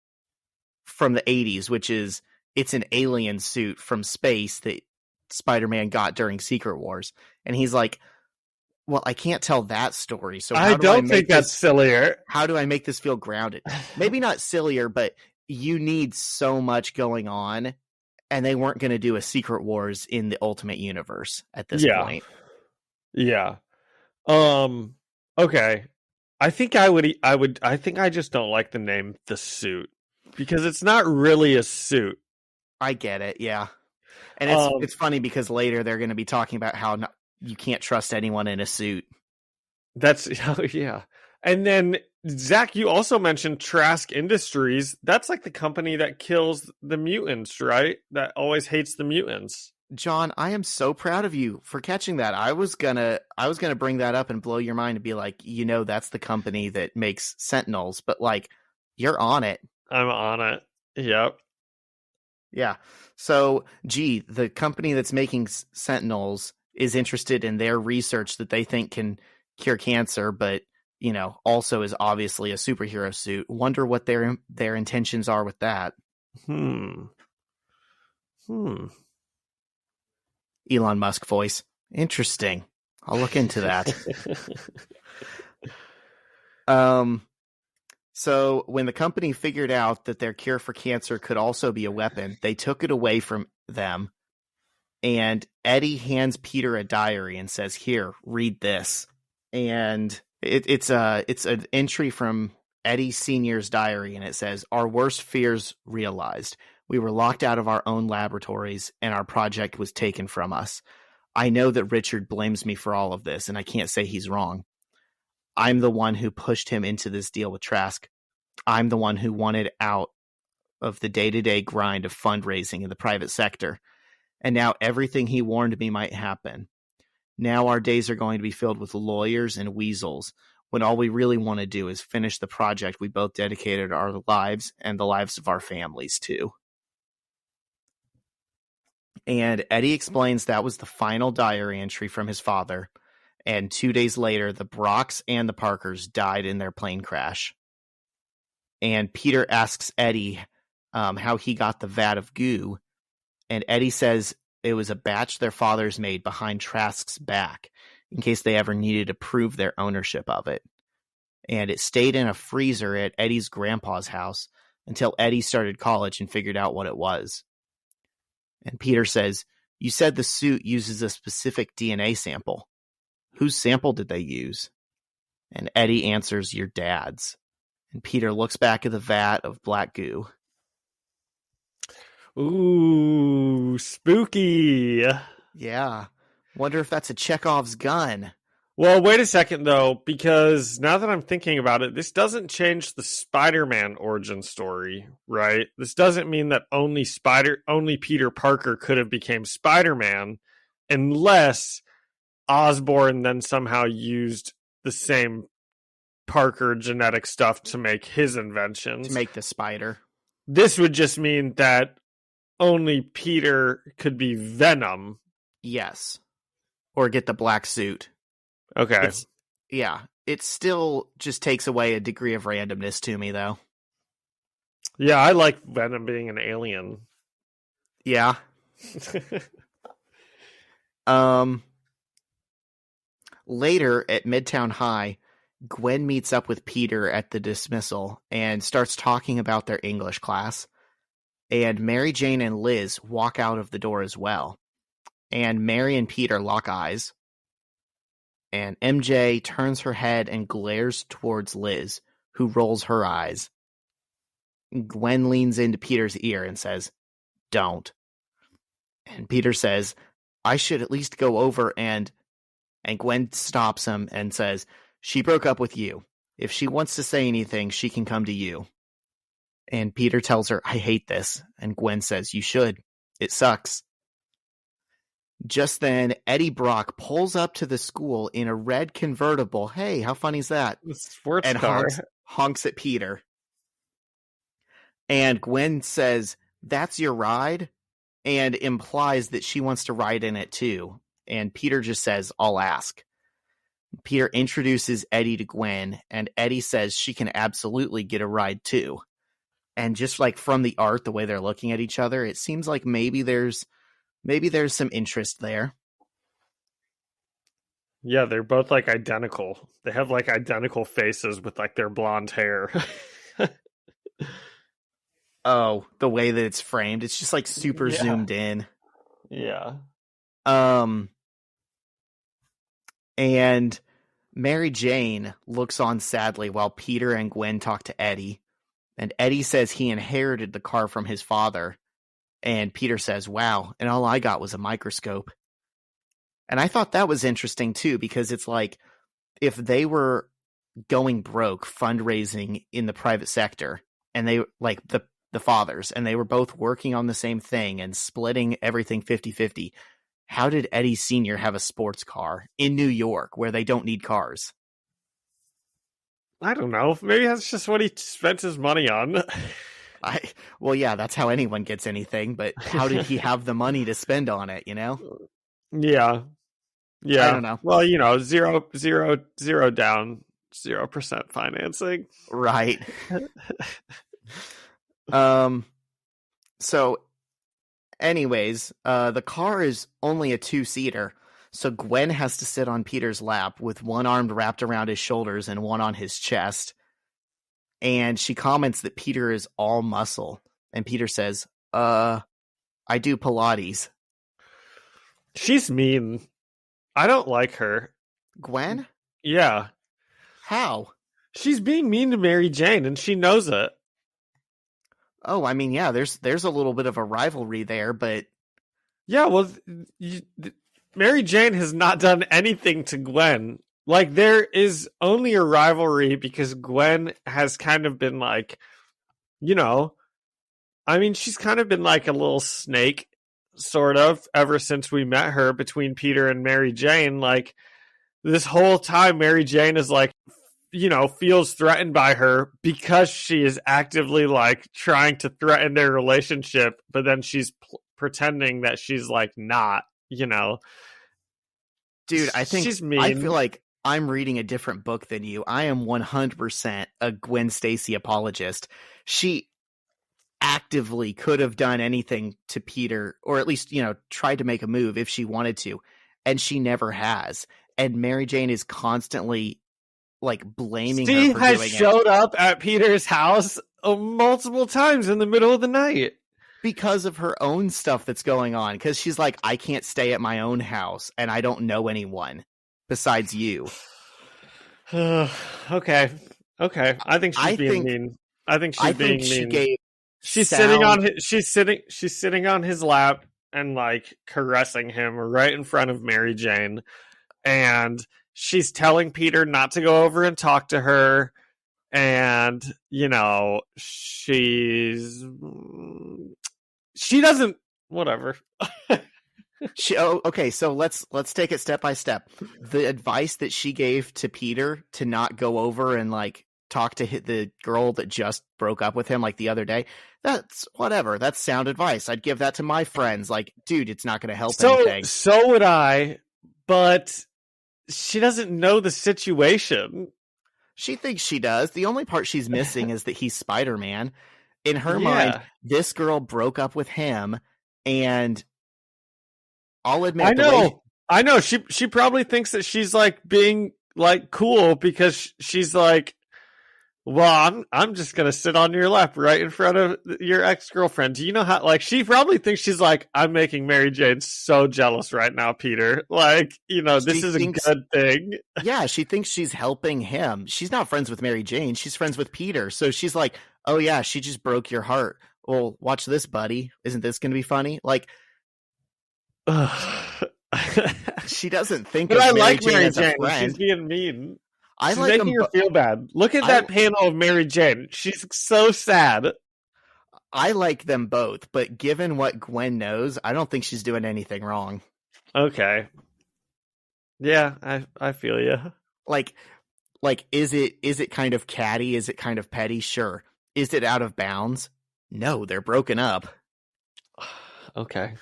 [SPEAKER 1] from the 80s, which is it's an alien suit from space that Spider-Man got during Secret Wars, and he's like, well, I can't tell that story. So
[SPEAKER 2] I don't think that's sillier.
[SPEAKER 1] How do I make this feel grounded? Maybe not sillier, but you need so much going on, and they weren't going to do a Secret Wars in the Ultimate Universe at this point.
[SPEAKER 2] Yeah. Okay. I think I just don't like the name The Suit because it's not really a suit.
[SPEAKER 1] I get it. Yeah. And it's funny because later they're going to be talking about how you can't trust anyone in a suit.
[SPEAKER 2] Yeah. And then, Zach, you also mentioned Trask Industries. That's like the company that kills the mutants, right? That always hates the mutants.
[SPEAKER 1] John, I am so proud of you for catching that. I was gonna bring that up and blow your mind and be like, that's the company that makes Sentinels, but like, you're on it.
[SPEAKER 2] I'm on it. Yep.
[SPEAKER 1] Yeah. So, the company that's making Sentinels is interested in their research that they think can cure cancer, but also is obviously a superhero suit. Wonder what their intentions are with that.
[SPEAKER 2] Hmm.
[SPEAKER 1] Elon Musk voice. Interesting. I'll look into that. So when the company figured out that their cure for cancer could also be a weapon, they took it away from them. And Eddie hands Peter a diary and says, "Here, read this." And it's an entry from Eddie Sr.'s diary, and it says, "Our worst fears realized. We were locked out of our own laboratories, and our project was taken from us. I know that Richard blames me for all of this, and I can't say he's wrong. I'm the one who pushed him into this deal with Trask. I'm the one who wanted out of the day-to-day grind of fundraising in the private sector. And now everything he warned me might happen. Now our days are going to be filled with lawyers and weasels, when all we really want to do is finish the project we both dedicated our lives and the lives of our families to." And Eddie explains that was the final diary entry from his father. And 2 days later, the Brocks and the Parkers died in their plane crash. And Peter asks Eddie how he got the vat of goo. And Eddie says it was a batch their fathers made behind Trask's back in case they ever needed to prove their ownership of it. And it stayed in a freezer at Eddie's grandpa's house until Eddie started college and figured out what it was. And Peter says, "You said the suit uses a specific DNA sample. Whose sample did they use?" And Eddie answers, "Your dad's." And Peter looks back at the vat of black goo.
[SPEAKER 2] Ooh, spooky.
[SPEAKER 1] Yeah. Wonder if that's a Chekhov's gun.
[SPEAKER 2] Well, wait a second, though, because now that I'm thinking about it, this doesn't change the Spider-Man origin story, right? This doesn't mean that only Peter Parker could have became Spider-Man unless Osborn then somehow used the same Parker genetic stuff to make his inventions.
[SPEAKER 1] To make the spider.
[SPEAKER 2] This would just mean that only Peter could be Venom.
[SPEAKER 1] Yes. Or get the black suit.
[SPEAKER 2] Okay.
[SPEAKER 1] It still just takes away a degree of randomness to me, though.
[SPEAKER 2] Yeah, I like Venom being an alien.
[SPEAKER 1] Yeah. Later at Midtown High, Gwen meets up with Peter at the dismissal and starts talking about their English class. And Mary Jane and Liz walk out of the door as well. And Mary and Peter lock eyes. And MJ turns her head and glares towards Liz, who rolls her eyes. Gwen leans into Peter's ear and says, "Don't." And Peter says, "I should at least go over and Gwen stops him and says, "She broke up with you. If she wants to say anything, she can come to you." And Peter tells her, "I hate this." And Gwen says, "You should. It sucks." Just then, Eddie Brock pulls up to the school in a red convertible. Hey, how funny is that?
[SPEAKER 2] Sports
[SPEAKER 1] and
[SPEAKER 2] car.
[SPEAKER 1] honks at Peter. And Gwen says, "That's your ride?" And implies that she wants to ride in it too. And Peter just says, "I'll ask." Peter introduces Eddie to Gwen, and Eddie says she can absolutely get a ride too. And just like from the art, the way they're looking at each other, it seems like maybe there's some interest there.
[SPEAKER 2] Yeah, they're both like identical. They have like identical faces with like their blonde hair.
[SPEAKER 1] Oh, the way that it's framed. It's just like super zoomed in.
[SPEAKER 2] Yeah.
[SPEAKER 1] And Mary Jane looks on sadly while Peter and Gwen talk to Eddie. And Eddie says he inherited the car from his father. And Peter says, "Wow, and all I got was a microscope." And I thought that was interesting too, because it's like, if they were going broke fundraising in the private sector, and they like the fathers, and they were both working on the same thing and splitting everything 50-50, how did Eddie Sr. have a sports car in New York where they don't need cars?
[SPEAKER 2] I don't know. Maybe that's just what he spent his money on.
[SPEAKER 1] Well, yeah, that's how anyone gets anything, but how did he have the money to spend on it, you know?
[SPEAKER 2] Yeah.
[SPEAKER 1] I don't know.
[SPEAKER 2] Well, zero down, 0% financing.
[SPEAKER 1] Right. So anyways, the car is only a 2-seater, so Gwen has to sit on Peter's lap with one arm wrapped around his shoulders and one on his chest. And she comments that Peter is all muscle. And Peter says, I do Pilates.
[SPEAKER 2] She's mean. I don't like her.
[SPEAKER 1] Gwen?
[SPEAKER 2] Yeah.
[SPEAKER 1] How?
[SPEAKER 2] She's being mean to Mary Jane, and she knows it.
[SPEAKER 1] Oh, I mean, yeah, there's a little bit of a rivalry there, but...
[SPEAKER 2] Yeah, well, Mary Jane has not done anything to Gwen. Like, there is only a rivalry because Gwen has kind of been like, I mean, she's kind of been like a little snake, sort of, ever since we met her between Peter and Mary Jane. Like, this whole time, Mary Jane is like, feels threatened by her because she is actively like trying to threaten their relationship, but then she's pretending that she's like not,
[SPEAKER 1] Dude, I think
[SPEAKER 2] she's mean.
[SPEAKER 1] I feel like I'm reading a different book than you. I am 100% a Gwen Stacy apologist. She actively could have done anything to Peter, or at least, tried to make a move if she wanted to, and she never has. And Mary Jane is constantly like blaming her for doing it.
[SPEAKER 2] She has showed up at Peter's house multiple times in the middle of the night
[SPEAKER 1] because of her own stuff that's going on. Because she's like, I can't stay at my own house, and I don't know anyone besides you.
[SPEAKER 2] Okay. I think she's being mean. I think she's being mean. She's sitting on his lap and like caressing him right in front of Mary Jane, and she's telling Peter not to go over and talk to her, and she doesn't, whatever.
[SPEAKER 1] Okay, so let's take it step by step. The advice that she gave to Peter to not go over and like talk to the girl that just broke up with him like the other day, that's whatever. That's sound advice. I'd give that to my friends. Like, dude, it's not going to help anything.
[SPEAKER 2] So would I, but she doesn't know the situation.
[SPEAKER 1] She thinks she does. The only part she's missing is that he's Spider-Man. In her mind, this girl broke up with him, and I'll admit,
[SPEAKER 2] I know. She probably thinks that she's like being like cool because she's like, well, I'm just gonna sit on your lap right in front of your ex-girlfriend. Do you know how? Like, she probably thinks she's like, I'm making Mary Jane so jealous right now, Peter. Like, this is a good thing.
[SPEAKER 1] Yeah, she thinks she's helping him. She's not friends with Mary Jane. She's friends with Peter. So she's like, oh yeah, she just broke your heart. Well, watch this, buddy. Isn't this gonna be funny? Like, she doesn't think.
[SPEAKER 2] But
[SPEAKER 1] of
[SPEAKER 2] I
[SPEAKER 1] Mary
[SPEAKER 2] like
[SPEAKER 1] Jane
[SPEAKER 2] Mary
[SPEAKER 1] as a
[SPEAKER 2] Jane.
[SPEAKER 1] friend.
[SPEAKER 2] She's being mean. She's
[SPEAKER 1] like
[SPEAKER 2] making her feel bad. Look at that panel of Mary Jane. She's so sad.
[SPEAKER 1] I like them both, but given what Gwen knows, I don't think she's doing anything wrong.
[SPEAKER 2] Okay. Yeah, I feel you.
[SPEAKER 1] Like, is it kind of catty? Is it kind of petty? Sure. Is it out of bounds? No, they're broken up.
[SPEAKER 2] Okay.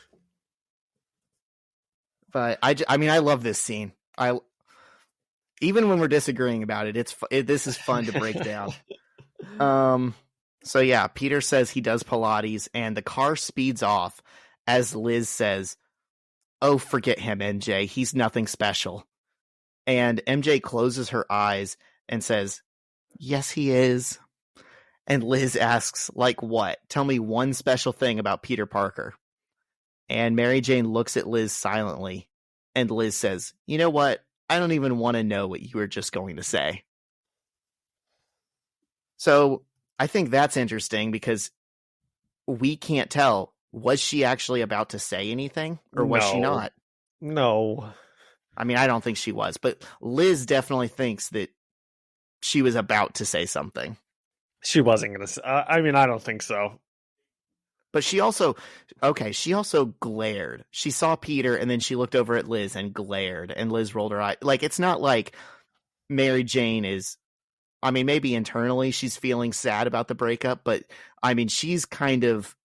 [SPEAKER 1] But I mean, I love this scene. Even when we're disagreeing about it, this is fun to break down. So yeah, Peter says he does Pilates, and the car speeds off as Liz says, "Oh, forget him, MJ. He's nothing special." And MJ closes her eyes and says, "Yes, he is." And Liz asks, "Like what? Tell me one special thing about Peter Parker." And Mary Jane looks at Liz silently, and Liz says, "You know what? I don't even want to know what you were just going to say." So I think that's interesting because we can't tell. Was she actually about to say anything, or was she not?
[SPEAKER 2] No.
[SPEAKER 1] I mean, I don't think she was, but Liz definitely thinks that she was about to say something.
[SPEAKER 2] She wasn't going to say. I mean, I don't think so.
[SPEAKER 1] But she also glared. She saw Peter, and then she looked over at Liz and glared, and Liz rolled her eye. Like, it's not like Mary Jane is I mean, maybe internally she's feeling sad about the breakup, but I mean, she's kind of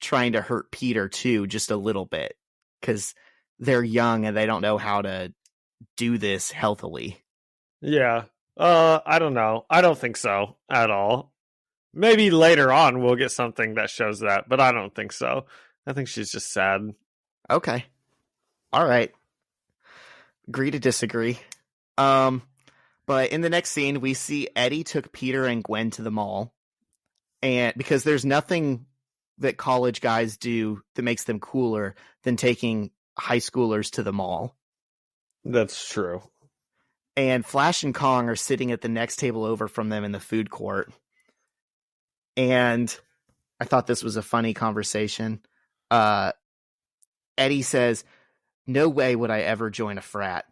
[SPEAKER 1] trying to hurt Peter too, just a little bit, because they're young and they don't know how to do this healthily.
[SPEAKER 2] Yeah. I don't know. I don't think so at all. Maybe later on we'll get something that shows that, but I don't think so. I think she's just sad.
[SPEAKER 1] Okay. All right. Agree to disagree. But in the next scene, we see Eddie took Peter and Gwen to the mall. And because there's nothing that college guys do that makes them cooler than taking high schoolers to the mall.
[SPEAKER 2] That's true.
[SPEAKER 1] And Flash and Kong are sitting at the next table over from them in the food court. And I thought this was a funny conversation. Eddie says, "No way would I ever join a frat.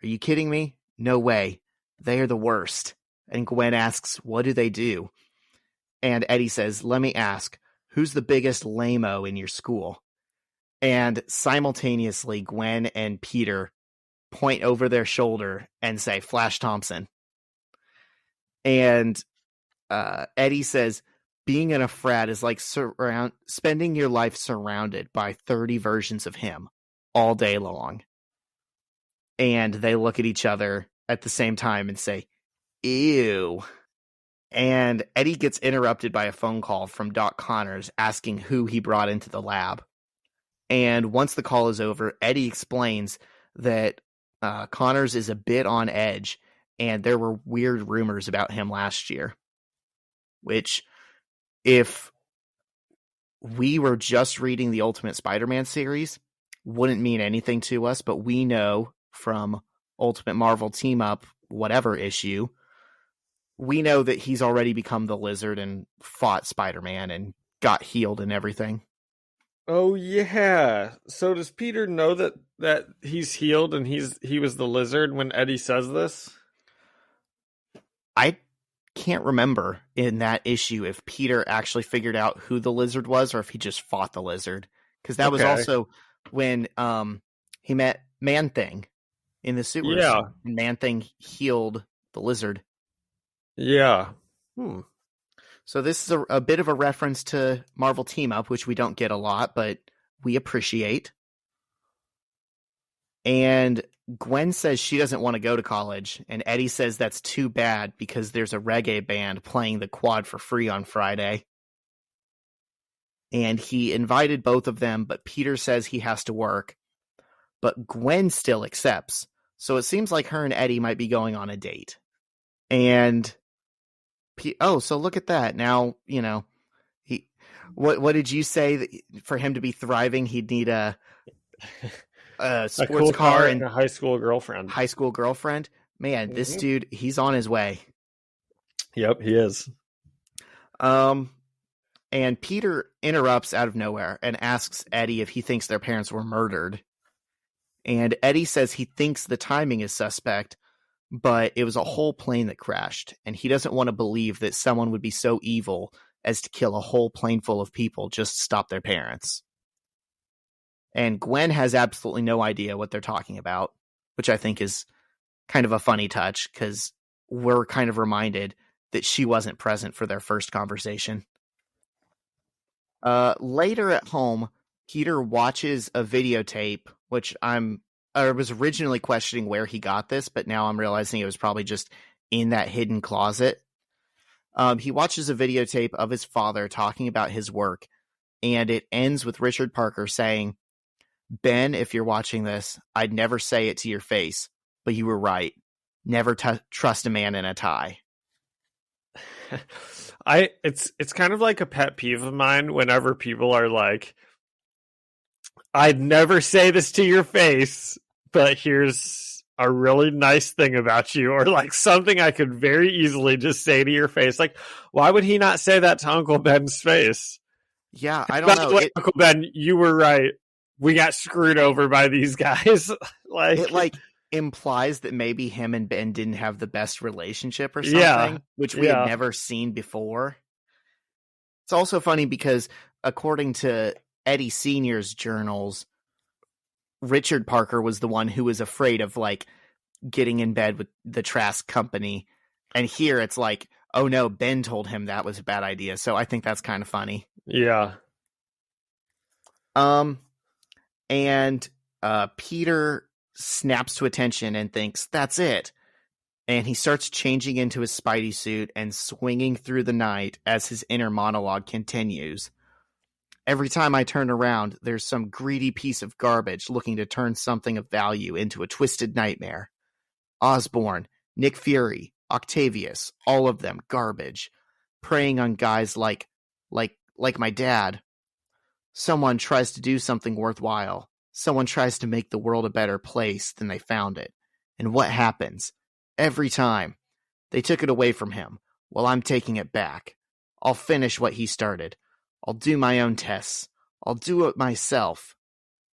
[SPEAKER 1] Are you kidding me? No way. They are the worst." And Gwen asks, "What do they do?" And Eddie says, "Let me ask, who's the biggest lame-o in your school?" And simultaneously, Gwen and Peter point over their shoulder and say, "Flash Thompson." And Eddie says, "Being in a frat is like spending your life surrounded by 30 versions of him all day long." And they look at each other at the same time and say, "Ew." And Eddie gets interrupted by a phone call from Doc Connors asking who he brought into the lab. And once the call is over, Eddie explains that Connors is a bit on edge, and there were weird rumors about him last year. Which, if we were just reading the Ultimate Spider-Man series, wouldn't mean anything to us, but we know from Ultimate Marvel Team Up, whatever issue, we know that he's already become the Lizard and fought Spider-Man and got healed and everything.
[SPEAKER 2] Oh yeah. So does Peter know that he's healed and he was the Lizard when Eddie says this?
[SPEAKER 1] I can't remember in that issue if Peter actually figured out who the Lizard was or if he just fought the Lizard, because that was also when he met Man-Thing in the sewers.
[SPEAKER 2] Yeah.
[SPEAKER 1] And Man-Thing healed the Lizard.
[SPEAKER 2] Yeah.
[SPEAKER 1] So this is a bit of a reference to Marvel Team Up, which we don't get a lot, but we appreciate. And Gwen says she doesn't want to go to college, and Eddie says that's too bad because there's a reggae band playing the quad for free on Friday. And he invited both of them, but Peter says he has to work. But Gwen still accepts. So it seems like her and Eddie might be going on a date. And so look at that. Now, what did you say that for him to be thriving, he'd need a sports
[SPEAKER 2] cool
[SPEAKER 1] car and
[SPEAKER 2] a high school girlfriend.
[SPEAKER 1] Man, this dude, he's on his way.
[SPEAKER 2] Yep, he is.
[SPEAKER 1] And Peter interrupts out of nowhere and asks Eddie if he thinks their parents were murdered. And Eddie says he thinks the timing is suspect, but it was a whole plane that crashed, and he doesn't want to believe that someone would be so evil as to kill a whole plane full of people just to stop their parents. And Gwen has absolutely no idea what they're talking about, which I think is kind of a funny touch, because we're kind of reminded that she wasn't present for their first conversation. Later at home, Peter watches a videotape, which I was originally questioning where he got this, but now I'm realizing it was probably just in that hidden closet. He watches a videotape of his father talking about his work, and it ends with Richard Parker saying, "Ben, if you're watching this, I'd never say it to your face, but you were right. Never trust a man in a tie."
[SPEAKER 2] It's kind of like a pet peeve of mine whenever people are like, "I'd never say this to your face, but here's a really nice thing about you," or like something I could very easily just say to your face. Like, why would he not say that to Uncle Ben's face?
[SPEAKER 1] Yeah, I don't know.
[SPEAKER 2] Uncle Ben, you were right. We got screwed over by these guys.
[SPEAKER 1] It implies that maybe him and Ben didn't have the best relationship or something, which we had never seen before. It's also funny because according to Eddie Sr.'s journals, Richard Parker was the one who was afraid of getting in bed with the Trask company, And here it's like, oh no, Ben told him that was a bad idea. So I think that's kind of funny.
[SPEAKER 2] Yeah.
[SPEAKER 1] And Peter snaps to attention and thinks, that's it. And he starts changing into his Spidey suit and swinging through the night as his inner monologue continues. Every time I turn around, there's some greedy piece of garbage looking to turn something of value into a twisted nightmare. Osborn, Nick Fury, Octavius, all of them garbage, preying on guys like my dad. Someone tries to do something worthwhile. Someone tries to make the world a better place than they found it. And what happens? Every time. They took it away from him. Well, I'm taking it back. I'll finish what he started. I'll do my own tests. I'll do it myself.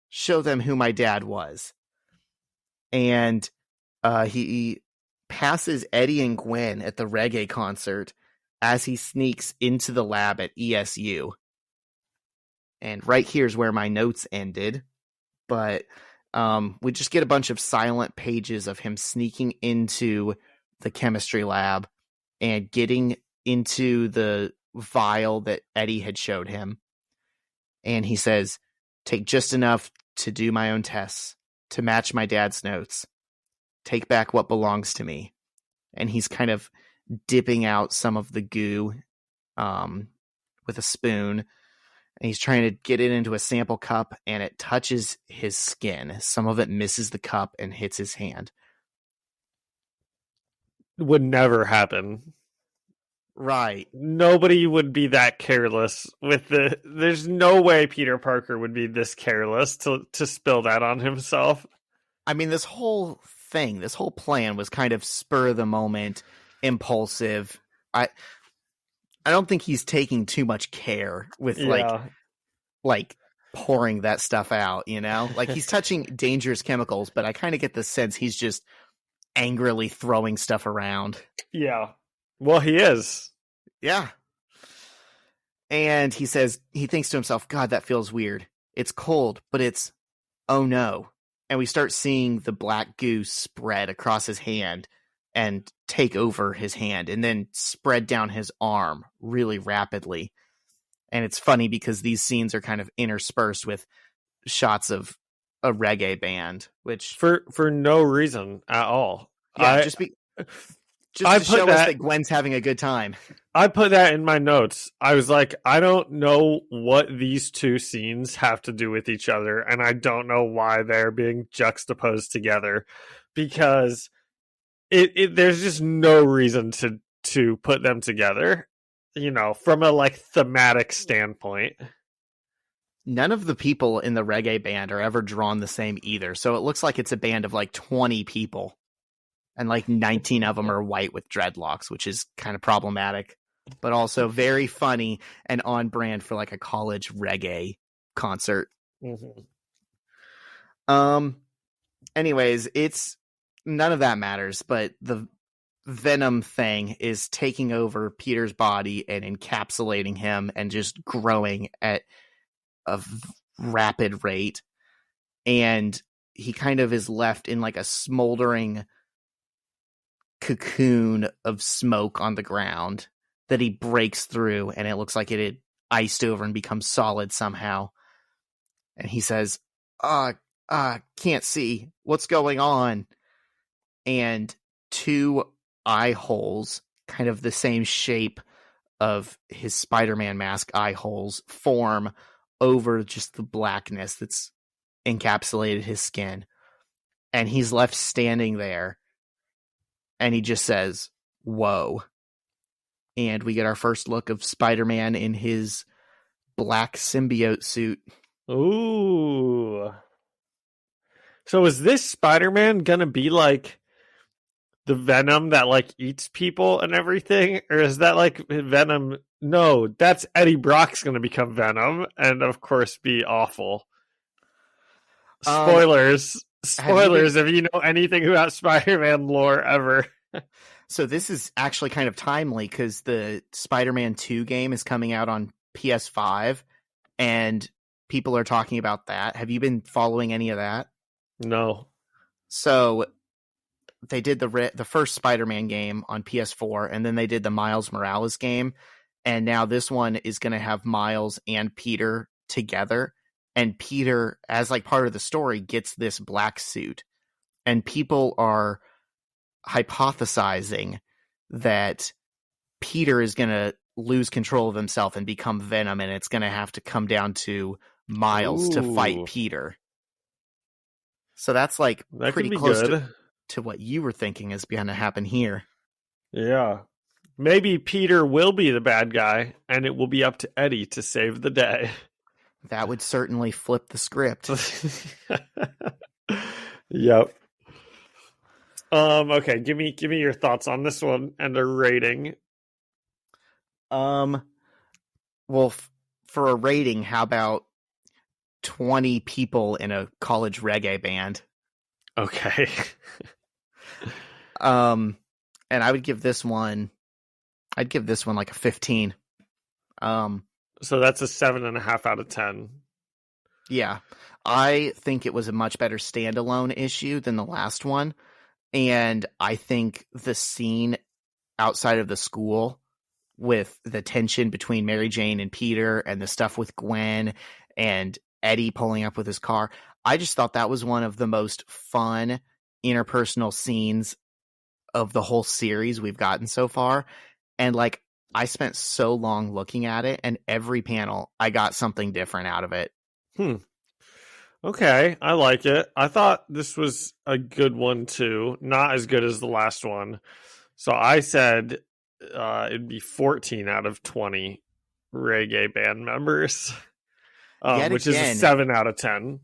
[SPEAKER 1] Show them who my dad was. And he passes Eddie and Gwen at the reggae concert as he sneaks into the lab at ESU. And right here's where my notes ended. But we just get a bunch of silent pages of him sneaking into the chemistry lab and getting into the vial that Eddie had showed him. And he says, take just enough to do my own tests, to match my dad's notes. Take back what belongs to me. And he's kind of dipping out some of the goo with a spoon. And he's trying to get it into a sample cup, and it touches his skin. Some of it misses the cup and hits his hand.
[SPEAKER 2] Would never happen.
[SPEAKER 1] Right.
[SPEAKER 2] Nobody would be that careless with there's no way Peter Parker would be this careless to spill that on himself.
[SPEAKER 1] I mean, this whole thing, this whole plan was kind of spur of the moment, impulsive. I don't think he's taking too much care with like pouring that stuff out, you know? Like he's touching dangerous chemicals, but I kind of get the sense he's just angrily throwing stuff around.
[SPEAKER 2] Yeah. Well, he is.
[SPEAKER 1] Yeah. And he says, he thinks to himself, God, that feels weird. It's cold, but it's, oh no. And we start seeing the black goo spread across his hand and take over his hand and then spread down his arm really rapidly. And it's funny because these scenes are kind of interspersed with shots of a reggae band, which
[SPEAKER 2] for no reason at all.
[SPEAKER 1] Yeah, just to show us that Gwen's having a good time.
[SPEAKER 2] I put that in my notes. I was like, I don't know what these two scenes have to do with each other, and I don't know why they're being juxtaposed together, because there's just no reason to put them together, you know, from a like thematic standpoint.
[SPEAKER 1] None of the people in the reggae band are ever drawn the same either. So it looks like it's a band of like 20 people, and like 19 of them are white with dreadlocks, which is kind of problematic, but also very funny and on brand for like a college reggae concert.
[SPEAKER 2] Mm-hmm.
[SPEAKER 1] Anyways, it's none of that matters, but the Venom thing is taking over Peter's body and encapsulating him and just growing at a rapid rate. And he kind of is left in like a smoldering cocoon of smoke on the ground that he breaks through, and it looks like it had iced over and become solid somehow. And he says, can't see what's going on. And two eye holes, kind of the same shape of his Spider-Man mask eye holes, form over just the blackness that's encapsulated his skin. And he's left standing there. And he just says, whoa. And we get our first look of Spider-Man in his black symbiote suit.
[SPEAKER 2] Ooh. So is this Spider-Man gonna be like the Venom that like eats people and everything? Or is that like Venom? No, that's Eddie Brock's gonna become Venom and of course be awful. Spoilers. Spoilers if you know anything about Spider-Man lore ever.
[SPEAKER 1] So this is actually kind of timely because the Spider-Man 2 game is coming out on PS5 and people are talking about that. Have you been following any of that?
[SPEAKER 2] No.
[SPEAKER 1] So they did the first Spider-Man game on PS4, and then they did the Miles Morales game, and now this one is going to have Miles and Peter together, and Peter, as like part of the story, gets this black suit, and people are hypothesizing that Peter is going to lose control of himself and become Venom, and it's going to have to come down to Miles to fight Peter. So that's like
[SPEAKER 2] that
[SPEAKER 1] pretty close to what you were thinking is going to happen here.
[SPEAKER 2] Yeah. Maybe Peter will be the bad guy, and it will be up to Eddie to save the day.
[SPEAKER 1] That would certainly flip the script.
[SPEAKER 2] Yep. Okay, give me your thoughts on this one and a rating.
[SPEAKER 1] Well, for a rating, how about 20 people in a college reggae band?
[SPEAKER 2] Okay.
[SPEAKER 1] And I would give this one, like a 15.
[SPEAKER 2] So that's a 7.5 out of 10.
[SPEAKER 1] Yeah. I think it was a much better standalone issue than the last one. And I think the scene outside of the school with the tension between Mary Jane and Peter and the stuff with Gwen and Eddie pulling up with his car, I just thought that was one of the most fun interpersonal scenes of the whole series we've gotten so far. And like, I spent so long looking at it, and every panel I got something different out of it.
[SPEAKER 2] Okay, I like it. I thought this was a good one too. Not as good as the last one. So I said it'd be 14 out of 20 reggae band members, which is a 7 out of 10.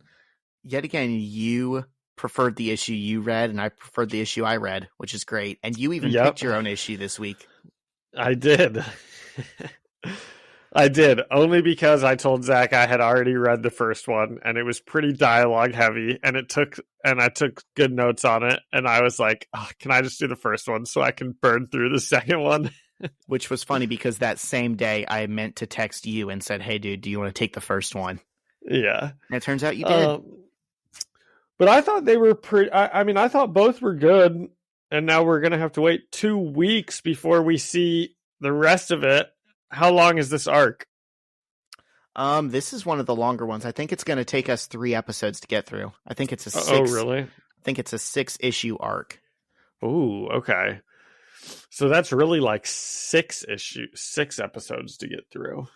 [SPEAKER 1] Yet again, you preferred the issue you read, and I preferred the issue I read, which is great. And you even picked your own issue this week.
[SPEAKER 2] I did. I did, only because I told Zach I had already read the first one, and it was pretty dialogue heavy, and I took good notes on it, and I was like, oh, can I just do the first one so I can burn through the second one?
[SPEAKER 1] Which was funny because that same day I meant to text you and said, hey dude, do you want to take the first one?
[SPEAKER 2] Yeah.
[SPEAKER 1] And it turns out you did.
[SPEAKER 2] But I thought they were I thought both were good, and now we're going to have to wait 2 weeks before we see the rest of it. How long is this arc?
[SPEAKER 1] This is one of the longer ones. I think it's going to take us 3 episodes to get through. I think it's a 6.
[SPEAKER 2] Oh, really?
[SPEAKER 1] I think it's a 6-issue arc.
[SPEAKER 2] Ooh, okay. So that's really like 6 episodes to get through.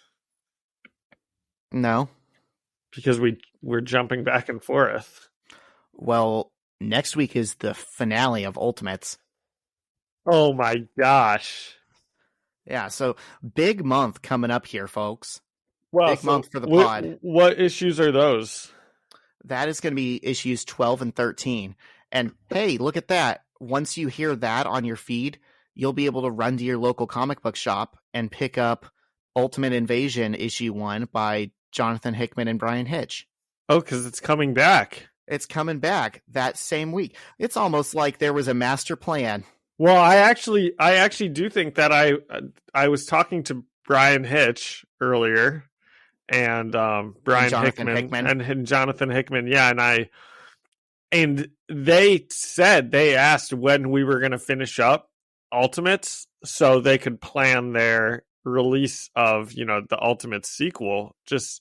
[SPEAKER 1] No,
[SPEAKER 2] because we're jumping back and forth.
[SPEAKER 1] Well, next week is the finale of Ultimates.
[SPEAKER 2] Oh my gosh.
[SPEAKER 1] Yeah, so big month coming up here, folks.
[SPEAKER 2] Well,
[SPEAKER 1] big month for the pod.
[SPEAKER 2] What issues are those?
[SPEAKER 1] That is going to be issues 12 and 13. And hey, look at that. Once you hear that on your feed, you'll be able to run to your local comic book shop and pick up Ultimate Invasion issue 1 by Jonathan Hickman and Brian Hitch.
[SPEAKER 2] Oh, because it's coming back.
[SPEAKER 1] It's coming back that same week. It's almost like there was a master plan.
[SPEAKER 2] Well, I actually do think that I was talking to Brian Hitch earlier, and Brian Hickman and Jonathan Hickman, yeah, and they asked when we were going to finish up Ultimates so they could plan their release of the Ultimate sequel, just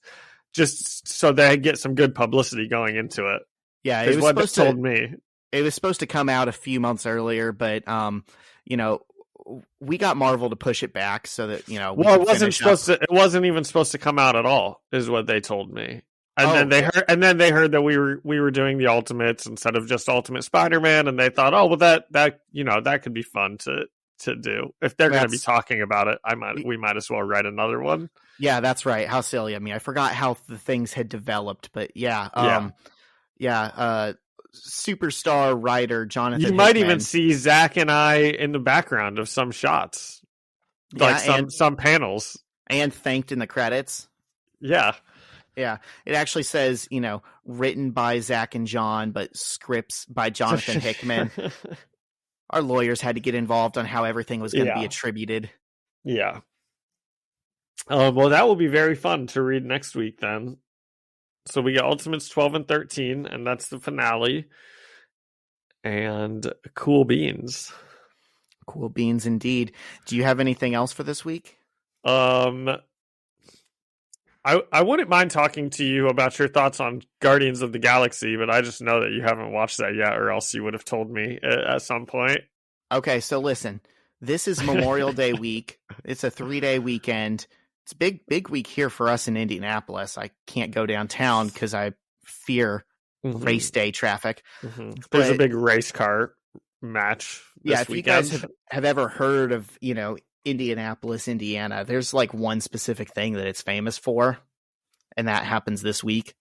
[SPEAKER 2] so they get some good publicity going into it.
[SPEAKER 1] Yeah,
[SPEAKER 2] it was what they told me.
[SPEAKER 1] It was supposed to come out a few months earlier, but we got Marvel to push it back so that
[SPEAKER 2] Well, it wasn't even supposed to come out at all, is what they told me. And then they heard that we were doing the Ultimates instead of just Ultimate Spider-Man, and they thought, oh well, that could be fun to do. If they're going to be talking about it, we might as well write another one.
[SPEAKER 1] Yeah, that's right. How silly. I mean, I forgot how the things had developed, but superstar writer Jonathan
[SPEAKER 2] You might
[SPEAKER 1] Hickman.
[SPEAKER 2] even see Zach and I in the background of some shots, like some panels,
[SPEAKER 1] and thanked in the credits.
[SPEAKER 2] Yeah,
[SPEAKER 1] it actually says written by Zach and John, but scripts by Jonathan Hickman. Our lawyers had to get involved on how everything was going to be attributed.
[SPEAKER 2] Yeah. Well, that will be very fun to read next week then. So we got Ultimates 12 and 13, and that's the finale. and cool beans.
[SPEAKER 1] Cool beans indeed. Do you have anything else for this week?
[SPEAKER 2] I wouldn't mind talking to you about your thoughts on Guardians of the Galaxy, but I just know that you haven't watched that yet, or else you would have told me at some point.
[SPEAKER 1] Okay, so listen. This is Memorial Day week. It's a 3-day weekend. It's a big week here for us in Indianapolis. I can't go downtown because I fear race day traffic.
[SPEAKER 2] There's a big race car match this
[SPEAKER 1] if
[SPEAKER 2] weekend.
[SPEAKER 1] You guys have ever heard of, Indianapolis, Indiana, there's like one specific thing that it's famous for, and that happens this week.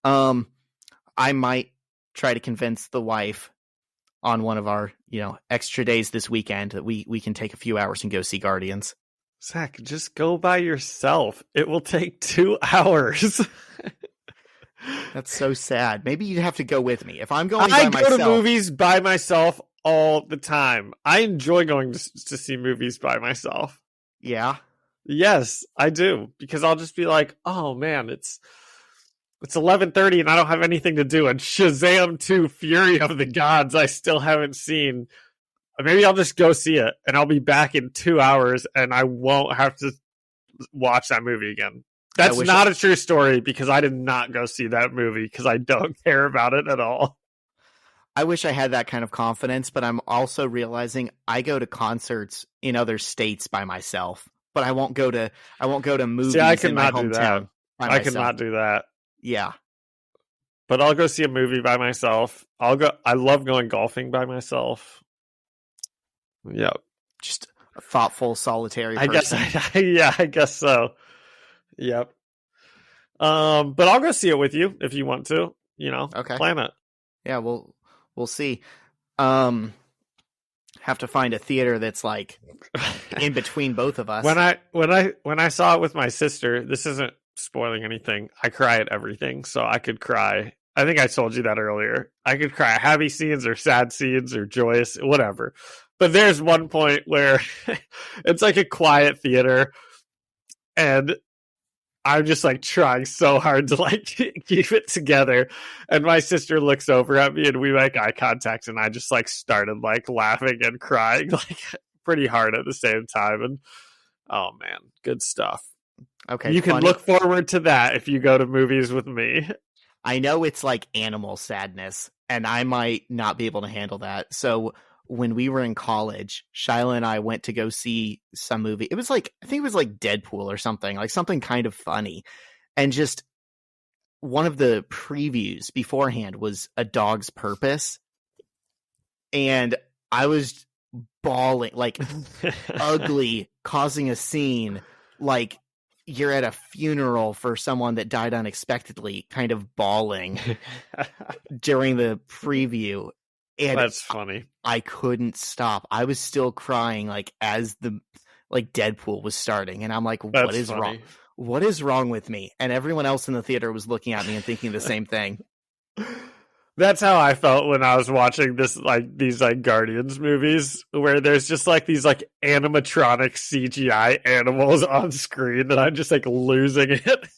[SPEAKER 1] I might try to convince the wife on one of our, extra days this weekend that we can take a few hours and go see Guardians.
[SPEAKER 2] Zach, just go by yourself. It will take 2 hours.
[SPEAKER 1] That's so sad. Maybe you'd have to go with me. If I'm going by myself.
[SPEAKER 2] I go to movies by myself all the time. I enjoy going to see movies by myself.
[SPEAKER 1] Yeah?
[SPEAKER 2] Yes, I do. Because I'll just be like, oh man, it's 11:30 and I don't have anything to do. And Shazam 2 Fury of the Gods I still haven't seen. Maybe I'll just go see it and I'll be back in 2 hours and I won't have to watch that movie again. That's not a true story because I did not go see that movie because I don't care about it at all.
[SPEAKER 1] I wish I had that kind of confidence, but I'm also realizing I go to concerts in other states by myself, but I won't go to movies in my hometown by myself.
[SPEAKER 2] I cannot do that.
[SPEAKER 1] Yeah.
[SPEAKER 2] But I'll go see a movie by myself. I love going golfing by myself. Yep.
[SPEAKER 1] Just a thoughtful, solitary person.
[SPEAKER 2] I guess so. Yep. But I'll go see it with you if you want to,
[SPEAKER 1] okay.
[SPEAKER 2] Plan it.
[SPEAKER 1] Yeah, we'll see. Have to find a theater that's like in between both of us.
[SPEAKER 2] When I saw it with my sister, this isn't spoiling anything. I cry at everything, so I could cry. I think I told you that earlier. I could cry at happy scenes or sad scenes or joyous, whatever. But there's one point where it's like a quiet theater and I'm just like trying so hard to like keep it together. And my sister looks over at me and we make eye contact and I just like started like laughing and crying like pretty hard at the same time. And oh man, good stuff.
[SPEAKER 1] Okay.
[SPEAKER 2] You can look forward to that if you go to movies with me.
[SPEAKER 1] I know it's like animal sadness and I might not be able to handle that. So when we were in college, Shyla and I went to go see some movie. It was like, I think it was like Deadpool or something, like something kind of funny. And just one of the previews beforehand was A Dog's Purpose. And I was bawling, like ugly, causing a scene, like you're at a funeral for someone that died unexpectedly, kind of bawling during the preview. And
[SPEAKER 2] that's funny.
[SPEAKER 1] I couldn't stop. I was still crying like as the Deadpool was starting, and I'm like, what is wrong? What is wrong with me? And everyone else in the theater was looking at me and thinking the same thing.
[SPEAKER 2] That's how I felt when I was watching these Guardians movies, where there's just like these like animatronic CGI animals on screen that I'm just like losing it.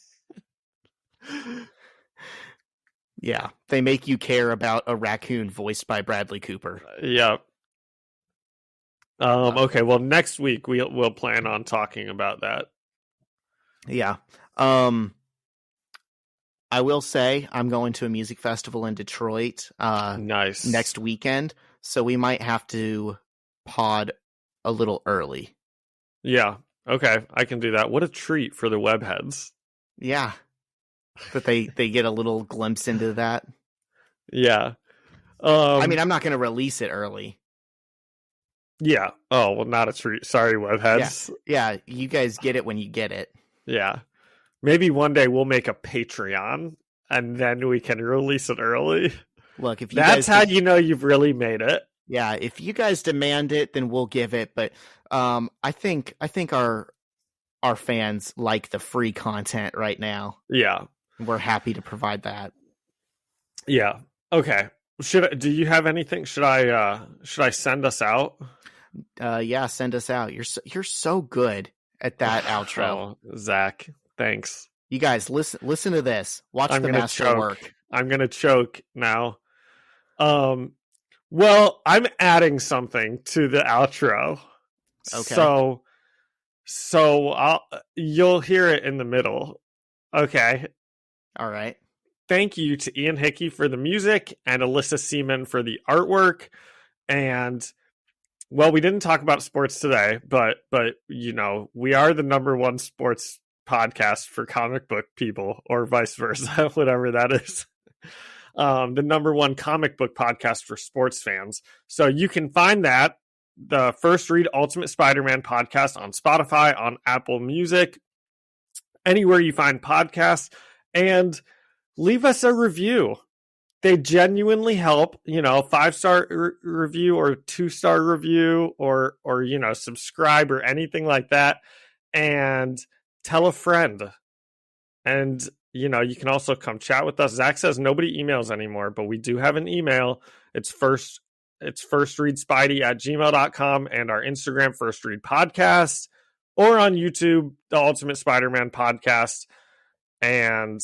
[SPEAKER 1] Yeah, they make you care about a raccoon voiced by Bradley Cooper.
[SPEAKER 2] Yep. Okay, well, next week we'll plan on talking about that.
[SPEAKER 1] Yeah. I will say I'm going to a music festival in Detroit
[SPEAKER 2] nice.
[SPEAKER 1] Next weekend, so we might have to pod a little early.
[SPEAKER 2] Yeah, okay, I can do that. What a treat for the webheads.
[SPEAKER 1] Yeah. That they get a little glimpse into that.
[SPEAKER 2] Yeah.
[SPEAKER 1] I mean, I'm not going to release it early.
[SPEAKER 2] Yeah. Oh, well, not a treat. Sorry, webheads.
[SPEAKER 1] Yeah, you guys get it when you get it.
[SPEAKER 2] Yeah. Maybe one day we'll make a Patreon and then we can release it early.
[SPEAKER 1] Look, if you
[SPEAKER 2] That's how you know you've really made it.
[SPEAKER 1] Yeah, if you guys demand it, then we'll give it. But I think our fans like the free content right now.
[SPEAKER 2] Yeah.
[SPEAKER 1] We're happy to provide that.
[SPEAKER 2] Yeah. Okay. Do you have anything? Should I send us out?
[SPEAKER 1] Yeah, send us out. You're so good at that outro.
[SPEAKER 2] Oh, Zach, thanks.
[SPEAKER 1] You guys listen to this. Watch the master work.
[SPEAKER 2] I'm gonna choke now. Well, I'm adding something to the outro.
[SPEAKER 1] Okay.
[SPEAKER 2] So you'll hear it in the middle. Okay.
[SPEAKER 1] All right.
[SPEAKER 2] Thank you to Ian Hickey for the music and Alyssa Seaman for the artwork. And well, we didn't talk about sports today, but you know, we are the number one sports podcast for comic book people, or vice versa, whatever that is. The number one comic book podcast for sports fans. So you can find that, the First Read Ultimate Spider-Man podcast, on Spotify, on Apple Music, anywhere you find podcasts, and leave us a review. They genuinely help, you know, 5-star review or 2-star review, or you know, subscribe or anything like that, and tell a friend. And you know, you can also come chat with us. Zach says nobody emails anymore, but we do have an email. It's firstreadspidey@gmail.com, and our Instagram, First Read Podcast, or on YouTube, the Ultimate Spider-Man Podcast. And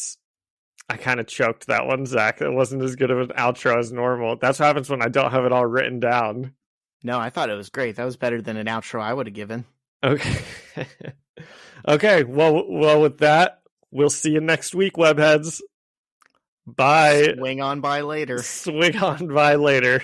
[SPEAKER 2] I kind of choked that one, Zach. It wasn't as good of an outro as normal. That's what happens when I don't have it all written down.
[SPEAKER 1] No, I thought it was great. That was better than an outro I would have given.
[SPEAKER 2] Okay. Okay. Well, with that, we'll see you next week, webheads. Bye.
[SPEAKER 1] Swing on by later.
[SPEAKER 2] Swing on by later.